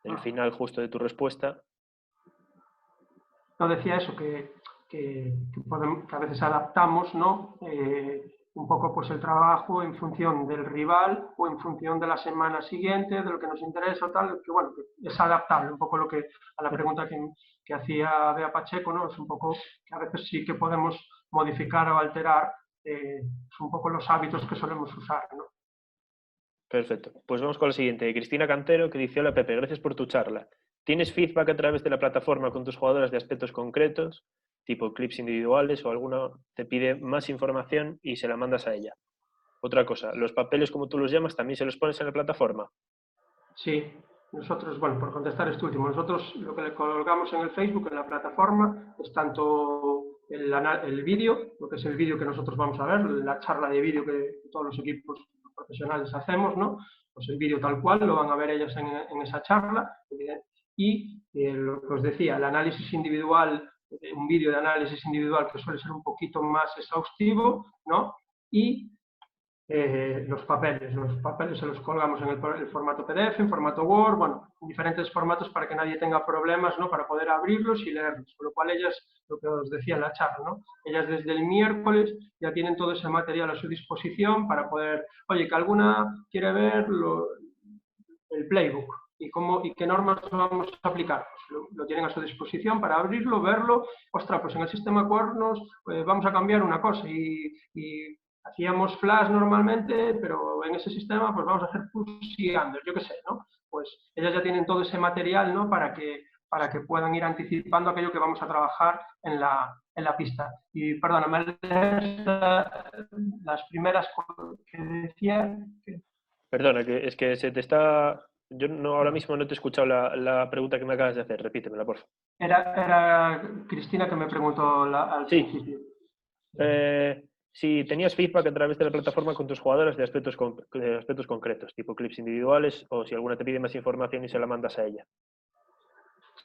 Speaker 1: El final justo de tu respuesta.
Speaker 3: No, decía eso, que a veces adaptamos, ¿no? Un poco pues el trabajo en función del rival o en función de la semana siguiente, de lo que nos interesa o tal, que bueno, que es adaptable, un poco lo que a la pregunta que hacía Bea Pacheco, ¿no? Es un poco que a veces sí que podemos modificar o alterar un poco los hábitos que solemos usar, ¿no?
Speaker 1: Perfecto. Pues vamos con la siguiente. Cristina Cantero, que dice: hola Pepe, gracias por tu charla. ¿Tienes feedback a través de la plataforma con tus jugadoras de aspectos concretos, tipo clips individuales, o alguna te pide más información y se la mandas a ella? Otra cosa, ¿los papeles, como tú los llamas, también se los pones en la plataforma?
Speaker 3: Sí, nosotros, bueno, por contestar esto último, nosotros lo que le colgamos en el Facebook, en la plataforma, es tanto el vídeo, lo que es el vídeo que nosotros vamos a ver, la charla de vídeo que todos los equipos profesionales hacemos, ¿no? Pues el vídeo tal cual, lo van a ver ellos en esa charla, y lo que os decía, el análisis individual, un vídeo de análisis individual que suele ser un poquito más exhaustivo, ¿no? Y los papeles se los colgamos en el formato PDF, en formato Word, bueno, en diferentes formatos para que nadie tenga problemas, ¿no? Para poder abrirlos y leerlos, con lo cual ellas, lo que os decía en la charla, ¿no? Ellas desde el miércoles ya tienen todo ese material a su disposición para poder, oye, que alguna quiere ver el playbook y qué normas vamos a aplicar. Pues lo tienen a su disposición para abrirlo, verlo. Ostras, pues en el sistema Cuernos vamos a cambiar una cosa y hacíamos flash normalmente, pero en ese sistema pues vamos a hacer push y under, yo qué sé, ¿no? Pues ellas ya tienen todo ese material, ¿no? Para que puedan ir anticipando aquello que vamos a trabajar en la pista. Y perdóname, las primeras que decía...
Speaker 1: Perdona, que es que se te está... Yo no, ahora mismo no te he escuchado la pregunta que me acabas de hacer. Repítemela, por favor.
Speaker 3: Era Cristina que me preguntó al principio.
Speaker 1: Si tenías feedback a través de la plataforma con tus jugadoras de aspectos concretos, tipo clips individuales, o si alguna te pide más información y se la mandas a ella.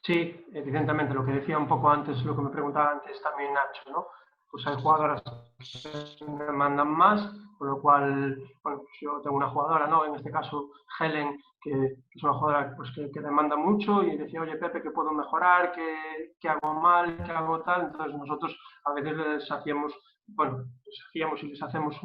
Speaker 1: Sí,
Speaker 3: evidentemente, lo que decía un poco antes, lo que me preguntaba antes también Nacho, ¿no? Pues hay jugadoras que me mandan más, con lo cual, bueno, pues yo tengo una jugadora, ¿no? En este caso, Helen, que es una jugadora pues, que demanda mucho y decía, oye, Pepe, ¿qué puedo mejorar? ¿Qué hago mal? ¿Qué hago tal? Entonces nosotros a veces les hacíamos, bueno, les hacíamos y les hacemos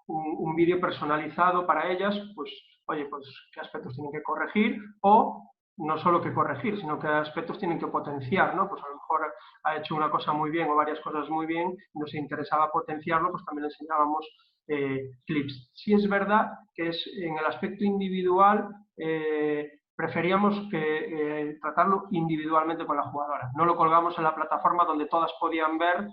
Speaker 3: un vídeo personalizado para ellas, pues, oye, pues qué aspectos tienen que corregir o no solo que corregir, sino que aspectos tienen que potenciar, ¿no? Pues a lo mejor ha hecho una cosa muy bien o varias cosas muy bien, nos interesaba potenciarlo, pues también le enseñábamos clips. Sí es verdad que es en el aspecto individual preferíamos que tratarlo individualmente con la jugadora. No lo colgamos en la plataforma donde todas podían ver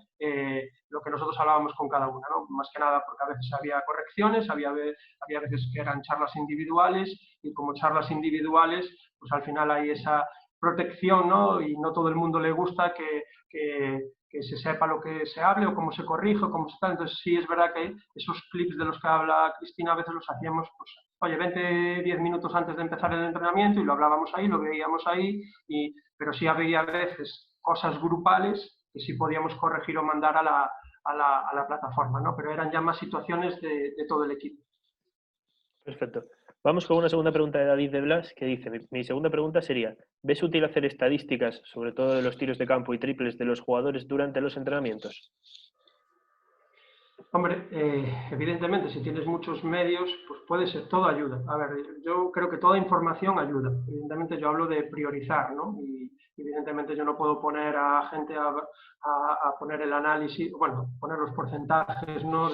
Speaker 3: lo que nosotros hablábamos con cada una, ¿no? Más que nada porque a veces había correcciones, había veces que eran charlas individuales y como charlas individuales, pues al final hay esa protección, ¿no? Y no todo el mundo le gusta que se sepa lo que se hable o cómo se corrige o cómo se tal. Entonces sí es verdad que esos clips de los que habla Cristina a veces los hacíamos, pues, oye, 10 minutos antes de empezar el entrenamiento y lo hablábamos ahí, lo veíamos ahí, pero sí había a veces cosas grupales que sí podíamos corregir o mandar a la plataforma, ¿no? Pero eran ya más situaciones de todo el equipo.
Speaker 1: Perfecto. Vamos con una segunda pregunta de David de Blas, que dice, mi segunda pregunta sería, ¿ves útil hacer estadísticas, sobre todo de los tiros de campo y triples de los jugadores durante los entrenamientos?
Speaker 3: Hombre, evidentemente, si tienes muchos medios, pues puede ser, todo ayuda. A ver, yo creo que toda información ayuda. Evidentemente, yo hablo de priorizar, ¿no? Y evidentemente yo no puedo poner a gente a poner el análisis, bueno, poner los porcentajes, ¿no?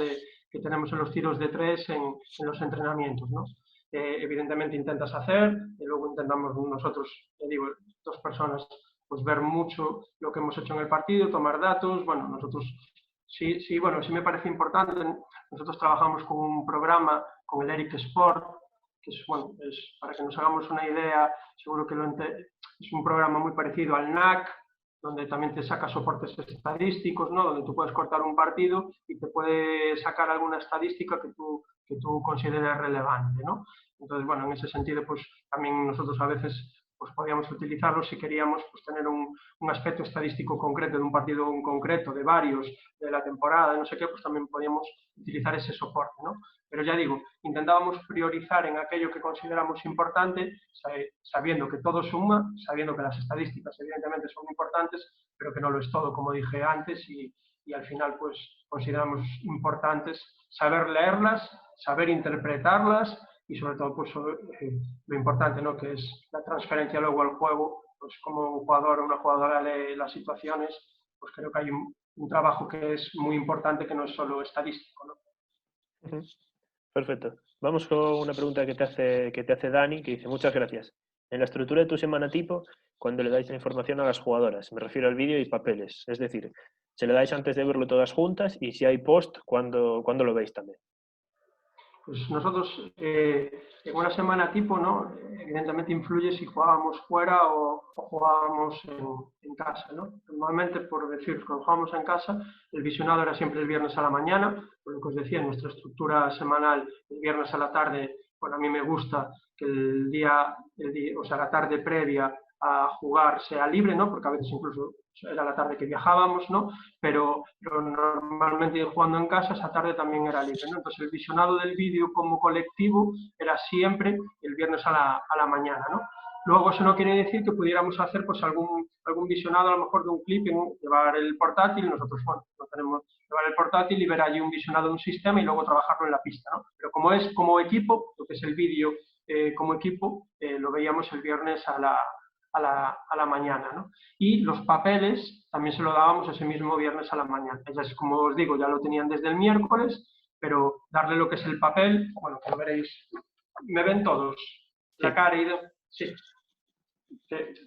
Speaker 3: Que tenemos en los tiros de tres en los entrenamientos, ¿no? Evidentemente intentas hacer, y luego intentamos nosotros, te digo, dos personas, pues ver mucho lo que hemos hecho en el partido, tomar datos, bueno, nosotros sí, sí, bueno, sí me parece importante. Nosotros trabajamos con un programa, con el Eric Sport, que es, bueno, es, para que nos hagamos una idea, seguro que es un programa muy parecido al NAC, donde también te saca soportes estadísticos, ¿no? Donde tú puedes cortar un partido y te puede sacar alguna estadística que tú consideres relevante, ¿no? Entonces, bueno, en ese sentido, pues también nosotros a veces pues podíamos utilizarlo si queríamos pues, tener un aspecto estadístico concreto de un partido en concreto, de varios, de la temporada, no sé qué, pues también podíamos utilizar ese soporte, ¿no? Pero ya digo, intentábamos priorizar en aquello que consideramos importante, sabiendo que todo suma, sabiendo que las estadísticas evidentemente son importantes, pero que no lo es todo, como dije antes, y al final pues consideramos importantes saber leerlas, saber interpretarlas y sobre todo pues lo importante, ¿no? Que es la transferencia luego al juego, pues como un jugador o una jugadora lee las situaciones, pues creo que hay un trabajo que es muy importante que no es solo estadístico, ¿no?
Speaker 1: Perfecto. Vamos con una pregunta que te hace Dani, que dice, muchas gracias. En la estructura de tu semana tipo, cuando le dais la información a las jugadoras, me refiero al vídeo y papeles, es decir, se le dais antes de verlo todas juntas y si hay post, ¿cuándo lo veis también?
Speaker 3: Pues nosotros, en una semana tipo, ¿no? Evidentemente influye si jugábamos fuera o jugábamos en casa, ¿no? Normalmente, por decir, cuando jugábamos en casa, el visionado era siempre el viernes a la mañana, por lo que os decía, nuestra estructura semanal, el viernes a la tarde, bueno, a mí me gusta que o sea, la tarde previa a jugar sea libre, ¿no? Porque a veces incluso era la tarde que viajábamos, ¿no? Pero normalmente jugando en casa, esa tarde también era libre, ¿no? Entonces el visionado del vídeo como colectivo era siempre el viernes a la mañana, ¿no? Luego eso no quiere decir que pudiéramos hacer pues algún visionado a lo mejor de un clip, llevar el portátil, nosotros bueno, no tenemos llevar el portátil y ver allí un visionado de un sistema y luego trabajarlo en la pista, ¿no? Pero como es como equipo, lo que es el vídeo como equipo, lo veíamos el viernes a la mañana, ¿no? Y los papeles también se lo dábamos ese mismo viernes a la mañana. Ellas, como os digo, ya lo tenían desde el miércoles, pero darle lo que es el papel, bueno, que lo veréis, me ven todos,
Speaker 1: Sí.
Speaker 3: la cara y sí,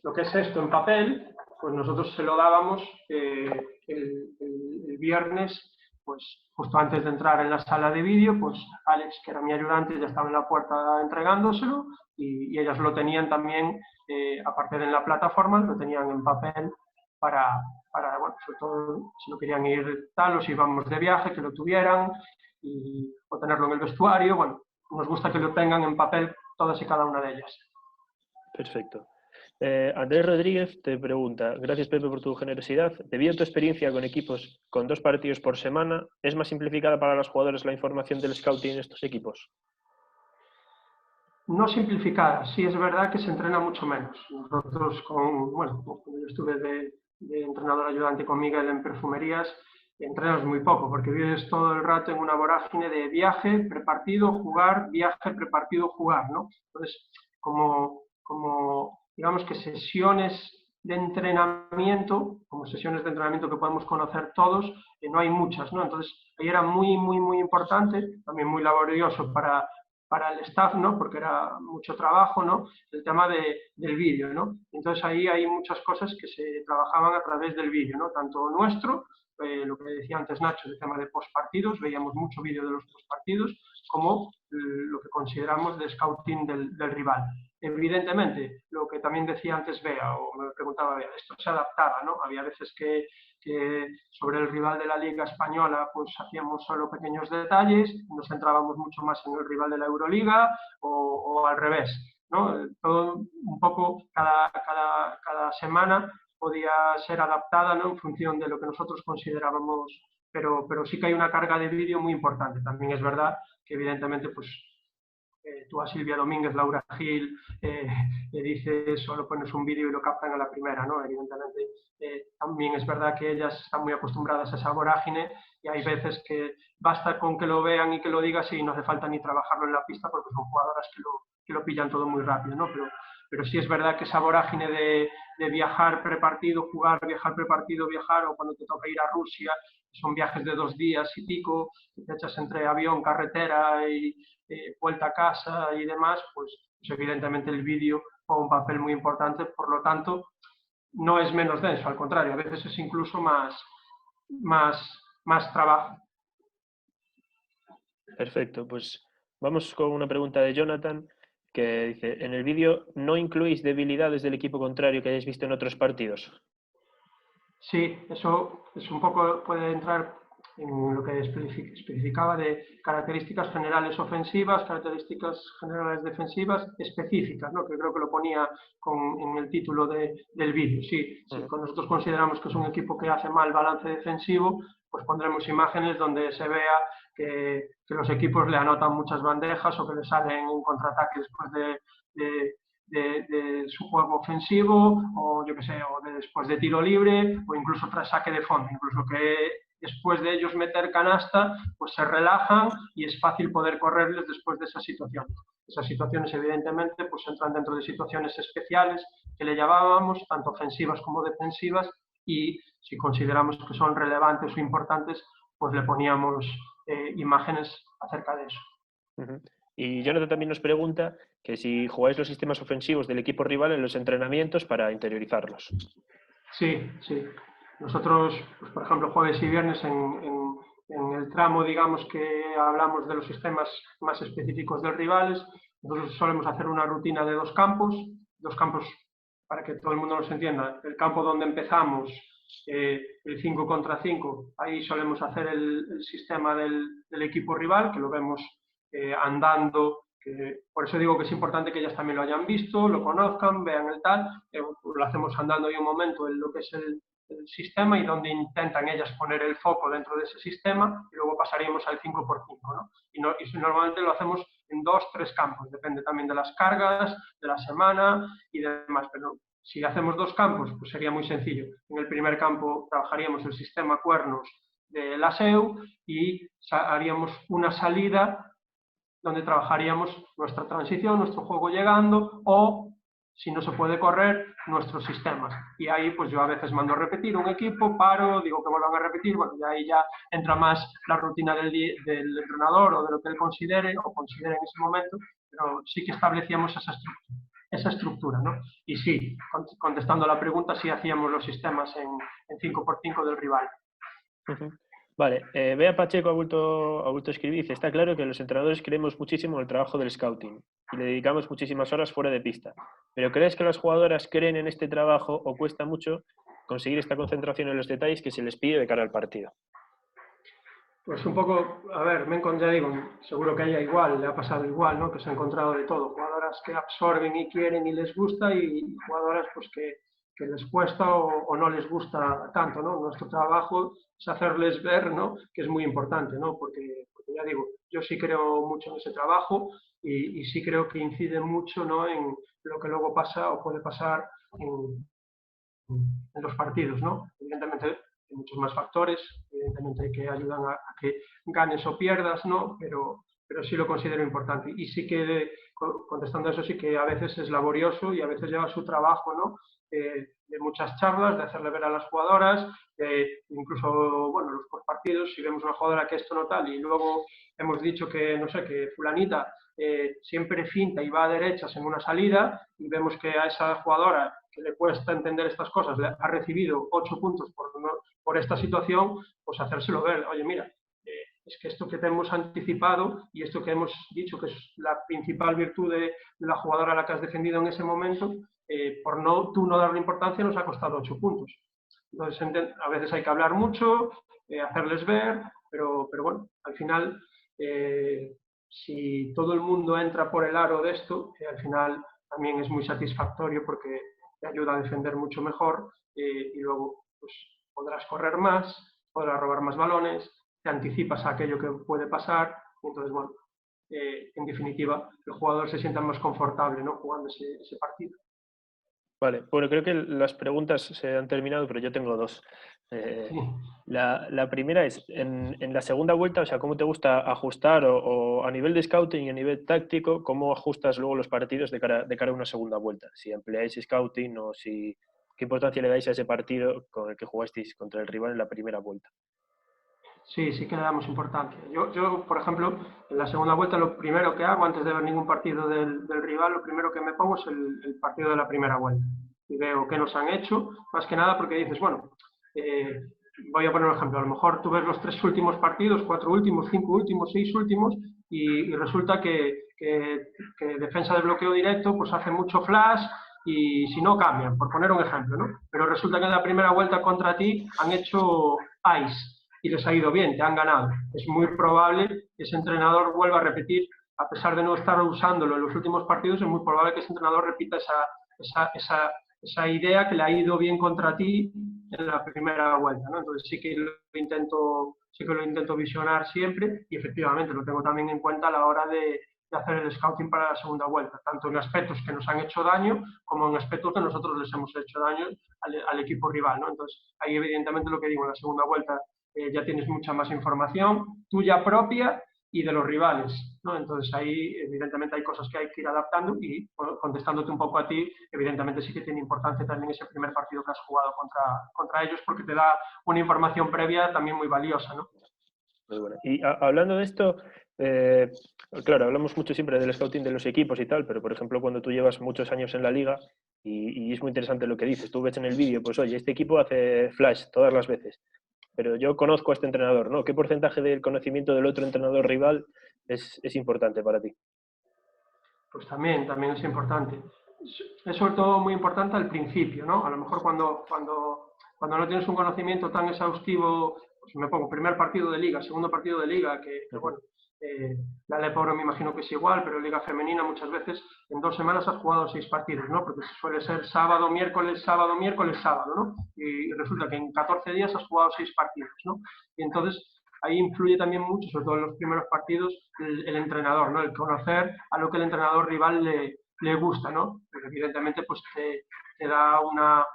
Speaker 3: lo que es esto en papel, pues nosotros se lo dábamos el viernes, pues justo antes de entrar en la sala de vídeo, pues Alex, que era mi ayudante, ya estaba en la puerta entregándoselo y ellas lo tenían también, aparte de en la plataforma, lo tenían en papel bueno, sobre todo si no querían ir tal o si íbamos de viaje, que lo tuvieran o tenerlo en el vestuario, bueno, nos gusta que lo tengan en papel todas y cada una de ellas.
Speaker 1: Perfecto. Andrés Rodríguez te pregunta, gracias Pepe por tu generosidad, debido a tu experiencia con equipos con 2 partidos por semana, ¿es más simplificada para los jugadores la información del scouting en estos equipos?
Speaker 3: No simplificada, sí es verdad que se entrena mucho menos. Nosotros bueno, yo estuve de entrenador ayudante con Miguel en perfumerías, entrenas muy poco, porque vives todo el rato en una vorágine de viaje, prepartido, jugar, viaje, prepartido, jugar, ¿no? Entonces, como digamos que sesiones de entrenamiento, como sesiones de entrenamiento que podemos conocer todos, no hay muchas, ¿no? Entonces, ahí era muy importante, también muy laborioso para el staff, ¿no? Porque era mucho trabajo, ¿no? El tema del vídeo, ¿no? Entonces ahí hay muchas cosas que se trabajaban a través del vídeo, ¿no? Tanto nuestro, lo que decía antes Nacho, el tema de postpartidos, veíamos mucho vídeo de los postpartidos, como lo que consideramos de scouting del rival. Evidentemente, lo que también decía antes Bea, o me preguntaba Bea, esto se adaptaba, ¿no? Había veces que sobre el rival de la Liga Española pues hacíamos solo pequeños detalles, nos centrábamos mucho más en el rival de la Euroliga o al revés, ¿no? Todo un poco, cada semana podía ser adaptada, ¿no? En función de lo que nosotros considerábamos, pero sí que hay una carga de vídeo muy importante. También es verdad que evidentemente pues tú a Silvia Domínguez, Laura Gil, le dices, solo pones un vídeo y lo captan a la primera, ¿no? Evidentemente, también es verdad que ellas están muy acostumbradas a esa vorágine y hay veces que basta con que lo vean y que lo digas y no hace falta ni trabajarlo en la pista porque son jugadoras que lo pillan todo muy rápido, ¿no? Pero sí es verdad que esa vorágine de viajar prepartido, jugar, viajar prepartido, viajar, o cuando te toca ir a Rusia, son viajes de 2 días y pico, te echas entre avión, carretera y vuelta a casa y demás, pues evidentemente el vídeo juega un papel muy importante, por lo tanto, no es menos denso, al contrario, a veces es incluso más trabajo.
Speaker 1: Perfecto, pues vamos con una pregunta de Jonathan que dice, en el vídeo no incluís debilidades del equipo contrario que hayáis visto en otros partidos.
Speaker 3: Sí, eso es un poco, puede entrar en lo que especificaba de características generales ofensivas, características generales defensivas específicas, ¿no? Que creo que lo ponía en el título del vídeo. Sí, si nosotros consideramos que es un equipo que hace mal balance defensivo, pues pondremos imágenes donde se vea que los equipos le anotan muchas bandejas o que le salen un contraataque después de su juego ofensivo, o yo que sé, o después de tiro libre, o incluso tras saque de fondo, incluso que después de ellos meter canasta, pues se relajan y es fácil poder correrles después de esas situaciones. Esas situaciones, evidentemente, pues entran dentro de situaciones especiales que le llamábamos, tanto ofensivas como defensivas, y si consideramos que son relevantes o importantes, pues le poníamos imágenes acerca de eso.
Speaker 1: Y Jonathan también nos pregunta que si jugáis los sistemas ofensivos del equipo rival en los entrenamientos para interiorizarlos.
Speaker 3: Sí, sí. Nosotros, pues, por ejemplo, jueves y viernes en el tramo, digamos, que hablamos de los sistemas más específicos de rivales, nosotros solemos hacer una rutina de 2 campos para que todo el mundo nos entienda. El campo donde empezamos, el 5 contra 5, ahí solemos hacer el sistema del equipo rival, que lo vemos andando. Por eso digo que es importante que ellas también lo hayan visto, lo conozcan, vean el tal, lo hacemos andando ahí un momento en lo que es el sistema y donde intentan ellas poner el foco dentro de ese sistema y luego pasaríamos al 5x5, ¿no? Y normalmente lo hacemos en 2-3 campos, depende también de las cargas, de la semana y demás, pero si hacemos 2 campos, pues sería muy sencillo. En el primer campo trabajaríamos el sistema cuernos de la SEU y haríamos una salida donde trabajaríamos nuestra transición, nuestro juego llegando o, si no se puede correr, nuestros sistemas. Y ahí pues yo a veces mando a repetir un equipo, paro, digo que vuelvan a repetir, bueno, y ahí ya entra más la rutina del entrenador o de lo que él considere o considere en ese momento, pero sí que establecíamos esa estructura, ¿no? Y sí, contestando a la pregunta, sí hacíamos los sistemas en 5x5 del rival.
Speaker 1: Vale, Bea Pacheco ha vuelto a escribir, dice, está claro que los entrenadores creemos muchísimo en el trabajo del scouting y le dedicamos muchísimas horas fuera de pista, pero ¿crees que las jugadoras creen en este trabajo o cuesta mucho conseguir esta concentración en los detalles que se les pide de cara al partido?
Speaker 3: Pues un poco, a ver, ya digo, seguro que a ella igual, le ha pasado igual, ¿no? Que se ha encontrado de todo, jugadoras que absorben y quieren y les gusta y jugadoras pues que les cuesta o no les gusta tanto, ¿no? Nuestro trabajo es hacerles ver, ¿no? Que es muy importante, ¿no? Porque ya digo, yo sí creo mucho en ese trabajo y sí creo que incide mucho, ¿no? En lo que luego pasa o puede pasar en los partidos, ¿no? Evidentemente hay muchos más factores, evidentemente que ayudan a que ganes o pierdas, ¿no? Pero sí lo considero importante. Y sí que, contestando a eso, sí que a veces es laborioso y a veces lleva su trabajo, ¿no? De muchas charlas, de hacerle ver a las jugadoras, incluso, bueno, los partidos, si vemos una jugadora que esto no tal y luego hemos dicho que, no sé, que fulanita siempre finta y va a derechas en una salida y vemos que a esa jugadora que le cuesta entender estas cosas le ha recibido 8 puntos por esta situación, pues hacérselo ver, oye, mira, es que esto que te hemos anticipado y esto que hemos dicho que es la principal virtud de la jugadora a la que has defendido en ese momento, por tú no darle importancia nos ha costado 8 puntos. Entonces, a veces hay que hablar mucho, hacerles ver, pero bueno, al final, si todo el mundo entra por el aro de esto, al final también es muy satisfactorio porque te ayuda a defender mucho mejor y luego pues, podrás correr más, podrás robar más balones, te anticipas a aquello que puede pasar, y entonces, bueno, en definitiva, el jugador se sienta más confortable, ¿no?, jugando ese partido.
Speaker 1: Vale, bueno, creo que las preguntas se han terminado, pero yo tengo dos.
Speaker 3: Sí.
Speaker 1: La primera es, en la segunda vuelta, o sea, ¿cómo te gusta ajustar o a nivel de scouting y a nivel táctico, cómo ajustas luego los partidos de cara a una segunda vuelta? Si empleáis scouting o si, ¿qué importancia le dais a ese partido con el que jugasteis contra el rival en la primera vuelta?
Speaker 3: Sí, sí que le damos importancia. Yo, por ejemplo, en la segunda vuelta lo primero que hago, antes de ver ningún partido del rival, lo primero que me pongo es el partido de la primera vuelta. Y veo qué nos han hecho, más que nada porque dices, bueno, voy a poner un ejemplo, a lo mejor tú ves los 3 últimos partidos, 4 últimos, 5 últimos, 6 últimos, y resulta que defensa de bloqueo directo pues hace mucho flash y si no cambian, por poner un ejemplo, ¿no? Pero resulta que en la primera vuelta contra ti han hecho ice y les ha ido bien, te han ganado. Es muy probable que ese entrenador vuelva a repetir, a pesar de no estar usándolo en los últimos partidos, es muy probable que ese entrenador repita esa idea que le ha ido bien contra ti en la primera vuelta, ¿no? Entonces sí que lo intento visionar siempre y efectivamente lo tengo también en cuenta a la hora de hacer el scouting para la segunda vuelta, tanto en aspectos que nos han hecho daño como en aspectos que nosotros les hemos hecho daño al equipo rival, ¿no? Entonces ahí evidentemente lo que digo, en la segunda vuelta ya tienes mucha más información tuya propia y de los rivales, ¿no? Entonces ahí evidentemente hay cosas que hay que ir adaptando y contestándote un poco a ti, evidentemente sí que tiene importancia también ese primer partido que has jugado contra ellos porque te da una información previa también muy valiosa, ¿no?
Speaker 1: Muy bueno. Y hablando de esto, claro, hablamos mucho siempre del scouting de los equipos y tal, pero por ejemplo cuando tú llevas muchos años en la liga y es muy interesante lo que dices, tú ves en el vídeo, pues oye, este equipo hace flash todas las veces, pero yo conozco a este entrenador, ¿no? ¿Qué porcentaje del conocimiento del otro entrenador rival es importante para ti?
Speaker 3: Pues también es importante. Es sobre todo muy importante al principio, ¿no? A lo mejor cuando no tienes un conocimiento tan exhaustivo, pues me pongo primer partido de liga, segundo partido de liga, que bueno, la Lepa ahora me imagino que es igual, pero en liga femenina muchas veces en 2 semanas has jugado 6 partidos, ¿no? Porque suele ser sábado, miércoles, sábado, miércoles, sábado, ¿no? Y resulta que en 14 días has jugado 6 partidos, ¿no? Y entonces ahí influye también mucho, sobre todo en los primeros partidos, el entrenador, ¿no? El conocer a lo que el entrenador rival le gusta, ¿no? Pero evidentemente pues te da una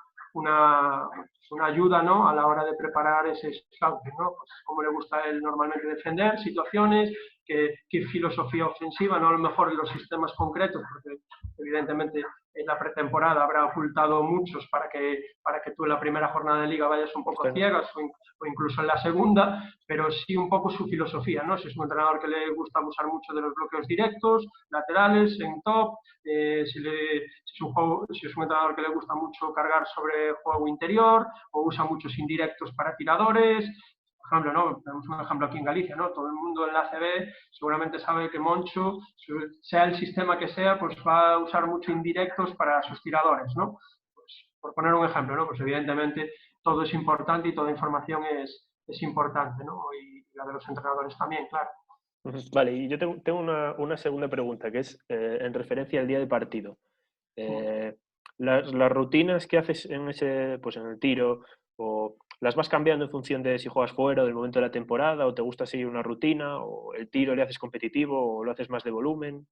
Speaker 3: ayuda, ¿no?, a la hora de preparar ese scouting, ¿no? Pues cómo le gusta a él normalmente defender situaciones, qué filosofía ofensiva, no a lo mejor en los sistemas concretos, porque evidentemente en la pretemporada habrá ocultado muchos para que tú en la primera jornada de liga vayas un poco ciegas o incluso en la segunda, pero sí un poco su filosofía, ¿no? Si es un entrenador que le gusta abusar mucho de los bloqueos directos, laterales, en top, si es un entrenador que le gusta mucho cargar sobre juego interior o usa muchos indirectos para tiradores. Por ejemplo, ¿no? Tenemos un ejemplo aquí en Galicia, ¿no? Todo el mundo en la ACB seguramente sabe que Moncho, sea el sistema que sea, pues va a usar mucho indirectos para sus tiradores, ¿no? Pues, por poner un ejemplo, ¿no? Pues evidentemente todo es importante y toda información es importante, ¿no? Y la de los entrenadores también, claro.
Speaker 1: Vale, y yo tengo una segunda pregunta, que es en referencia al día de partido. Las rutinas que haces en pues en el tiro, o las vas cambiando en función de si juegas fuera o del momento de la temporada, o te gusta seguir una rutina, o el tiro le haces competitivo, o lo haces más de volumen.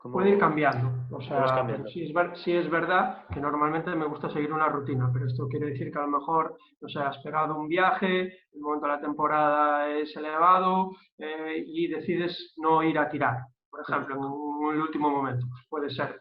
Speaker 3: Puede ir cambiando, o
Speaker 1: ¿Lo vas
Speaker 3: sea, pero
Speaker 1: cambiando?
Speaker 3: sí es verdad que normalmente me gusta seguir una rutina, pero esto quiere decir que a lo mejor, no sé, has pegado un viaje, el momento de la temporada es elevado y decides no ir a tirar, por ejemplo, en un último momento. Pues puede ser,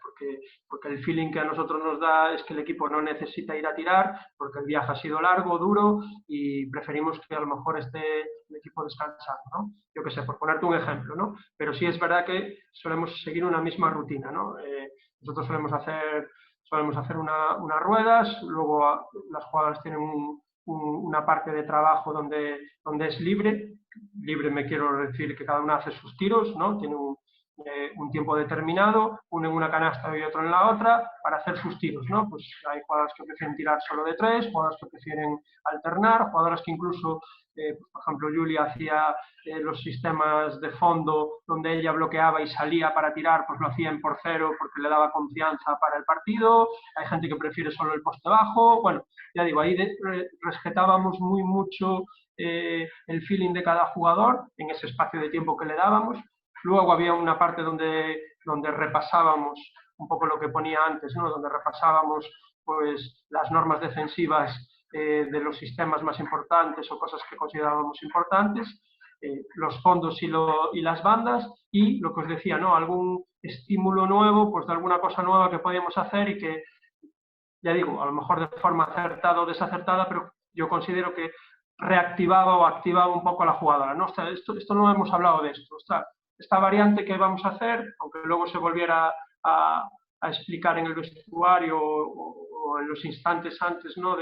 Speaker 3: porque el feeling que a nosotros nos da es que el equipo no necesita ir a tirar, porque el viaje ha sido largo, duro y preferimos que a lo mejor esté el equipo descansando, ¿no? Yo qué sé, por ponerte un ejemplo, ¿no? Pero sí es verdad que solemos seguir una misma rutina, ¿no? Nosotros solemos hacer unas ruedas, luego las jugadoras tienen una parte de trabajo donde es libre. Libre me quiero decir que cada una hace sus tiros, ¿no? Tiene un tiempo determinado, uno en una canasta y otro en la otra, para hacer sus tiros, ¿no? Pues hay jugadoras que prefieren tirar solo de 3, jugadoras que prefieren alternar, jugadoras que incluso, por ejemplo, Julia hacía los sistemas de fondo donde ella bloqueaba y salía para tirar, pues lo hacía en por cero porque le daba confianza para el partido. Hay gente que prefiere solo el poste bajo. Bueno, ya digo, ahí respetábamos muy mucho el feeling de cada jugador en ese espacio de tiempo que le dábamos. Luego había una parte donde repasábamos un poco lo que ponía antes, ¿no? Donde repasábamos pues, las normas defensivas de los sistemas más importantes o cosas que considerábamos importantes, los fondos y las bandas, y lo que os decía, ¿no? Algún estímulo nuevo, pues de alguna cosa nueva que podíamos hacer y que, ya digo, a lo mejor de forma acertada o desacertada, pero yo considero que reactivaba o activaba un poco a la jugadora, ¿no? O sea, esto no hemos hablado de esto. Esta variante que vamos a hacer, aunque luego se volviera a explicar en el vestuario o en los instantes antes, ¿no?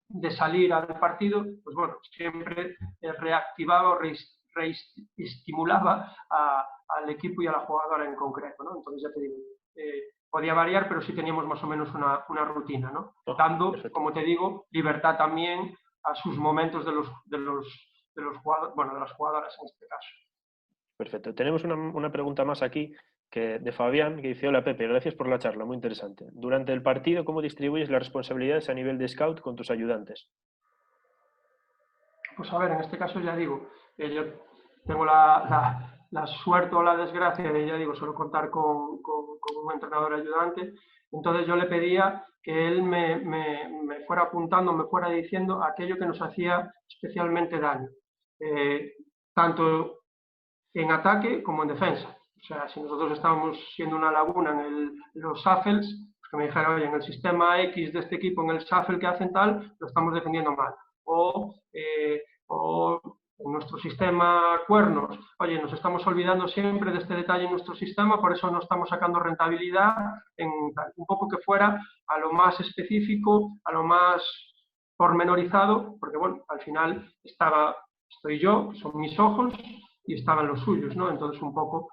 Speaker 3: de salir al partido, pues bueno, siempre reactivaba o reestimulaba al equipo y a la jugadora en concreto, ¿no? Entonces, ya te digo, podía variar, pero sí teníamos más o menos una rutina, ¿no? Dando, como te digo, libertad también a sus momentos de los jugadores, bueno, de las jugadoras en este caso.
Speaker 1: Perfecto. Tenemos una pregunta más aquí de Fabián, que dice: hola Pepe, gracias por la charla, muy interesante. Durante el partido, ¿cómo distribuyes las responsabilidades a nivel de scout con tus ayudantes?
Speaker 3: Pues a ver, en este caso ya digo, yo tengo la suerte o la desgracia de, ya digo, solo contar con un entrenador ayudante. Entonces yo le pedía que él me fuera apuntando, me fuera diciendo aquello que nos hacía especialmente daño, tanto en ataque como en defensa. O sea, si nosotros estábamos siendo una laguna en los shuffles, pues que me dijera, oye, en el sistema X de este equipo, en el shuffle que hacen tal, lo estamos defendiendo mal. O en nuestro sistema cuernos, oye, nos estamos olvidando siempre de este detalle en nuestro sistema, por eso no estamos sacando rentabilidad, un poco que fuera a lo más específico, a lo más pormenorizado, porque bueno, al final estoy yo, son mis ojos, y estaban los suyos, ¿no? Entonces un poco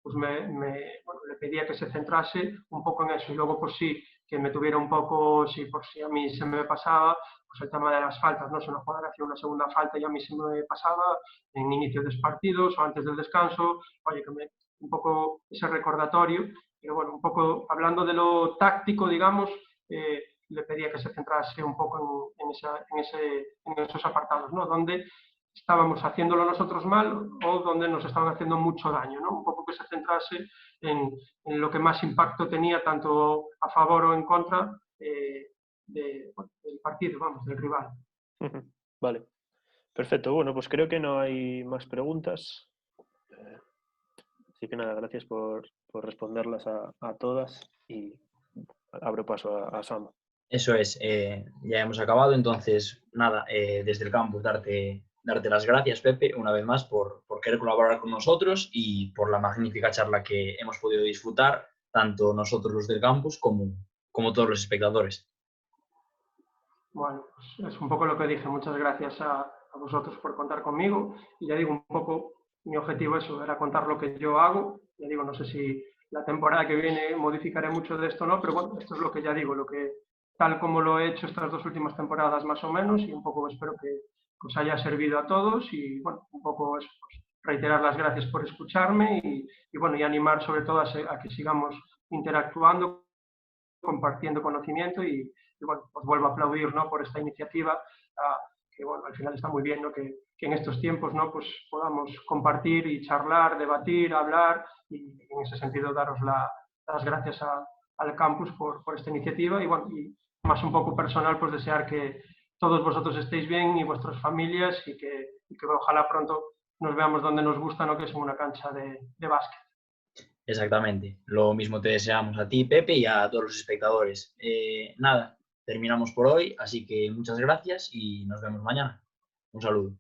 Speaker 3: pues bueno, le pedía que se centrase un poco en eso, y luego pues sí, que me tuviera un poco, sí, por si a mí se me pasaba, pues el tema de las faltas, ¿no? Si una jugadora hacía una segunda falta y a mí se me pasaba en inicio de partidos o antes del descanso, oye, que un poco ese recordatorio, pero bueno, un poco hablando de lo táctico, digamos, le pedía que se centrase un poco en esos apartados, ¿no? Donde estábamos haciéndolo nosotros mal o donde nos estaban haciendo mucho daño, ¿no? Un poco que se centrase en lo que más impacto tenía, tanto a favor o en contra del partido, vamos, del rival.
Speaker 1: Vale, perfecto. Bueno, pues creo que no hay más preguntas. Así que nada, gracias por responderlas a todas y abro paso a Sam.
Speaker 2: Eso es, ya hemos acabado, entonces nada, desde el campus darte las gracias, Pepe, una vez más por querer colaborar con nosotros y por la magnífica charla que hemos podido disfrutar, tanto nosotros los del campus como todos los espectadores.
Speaker 3: Bueno, pues es un poco lo que dije, muchas gracias a vosotros por contar conmigo, y ya digo, un poco mi objetivo eso era contar lo que yo hago. Ya digo, no sé si la temporada que viene modificaré mucho de esto o no, pero bueno, esto es lo que ya digo, lo que tal como lo he hecho estas dos últimas temporadas más o menos, y un poco espero que os haya servido a todos, y bueno, un poco eso, pues, reiterar las gracias por escucharme y bueno, y animar sobre todo a que sigamos interactuando, compartiendo conocimiento y bueno, os vuelvo a aplaudir, ¿no? Por esta iniciativa, que bueno, al final está muy bien, ¿no? Que en estos tiempos, ¿no? Pues podamos compartir y charlar, debatir, hablar, y en ese sentido daros las gracias al campus por esta iniciativa, y bueno, y más un poco personal, pues desear que todos vosotros estéis bien y vuestras familias, y que ojalá pronto nos veamos donde nos gusta, ¿no? Que es en una cancha de básquet.
Speaker 2: Exactamente, lo mismo te deseamos a ti, Pepe, y a todos los espectadores. Nada, terminamos por hoy, así que muchas gracias y nos vemos mañana. Un saludo.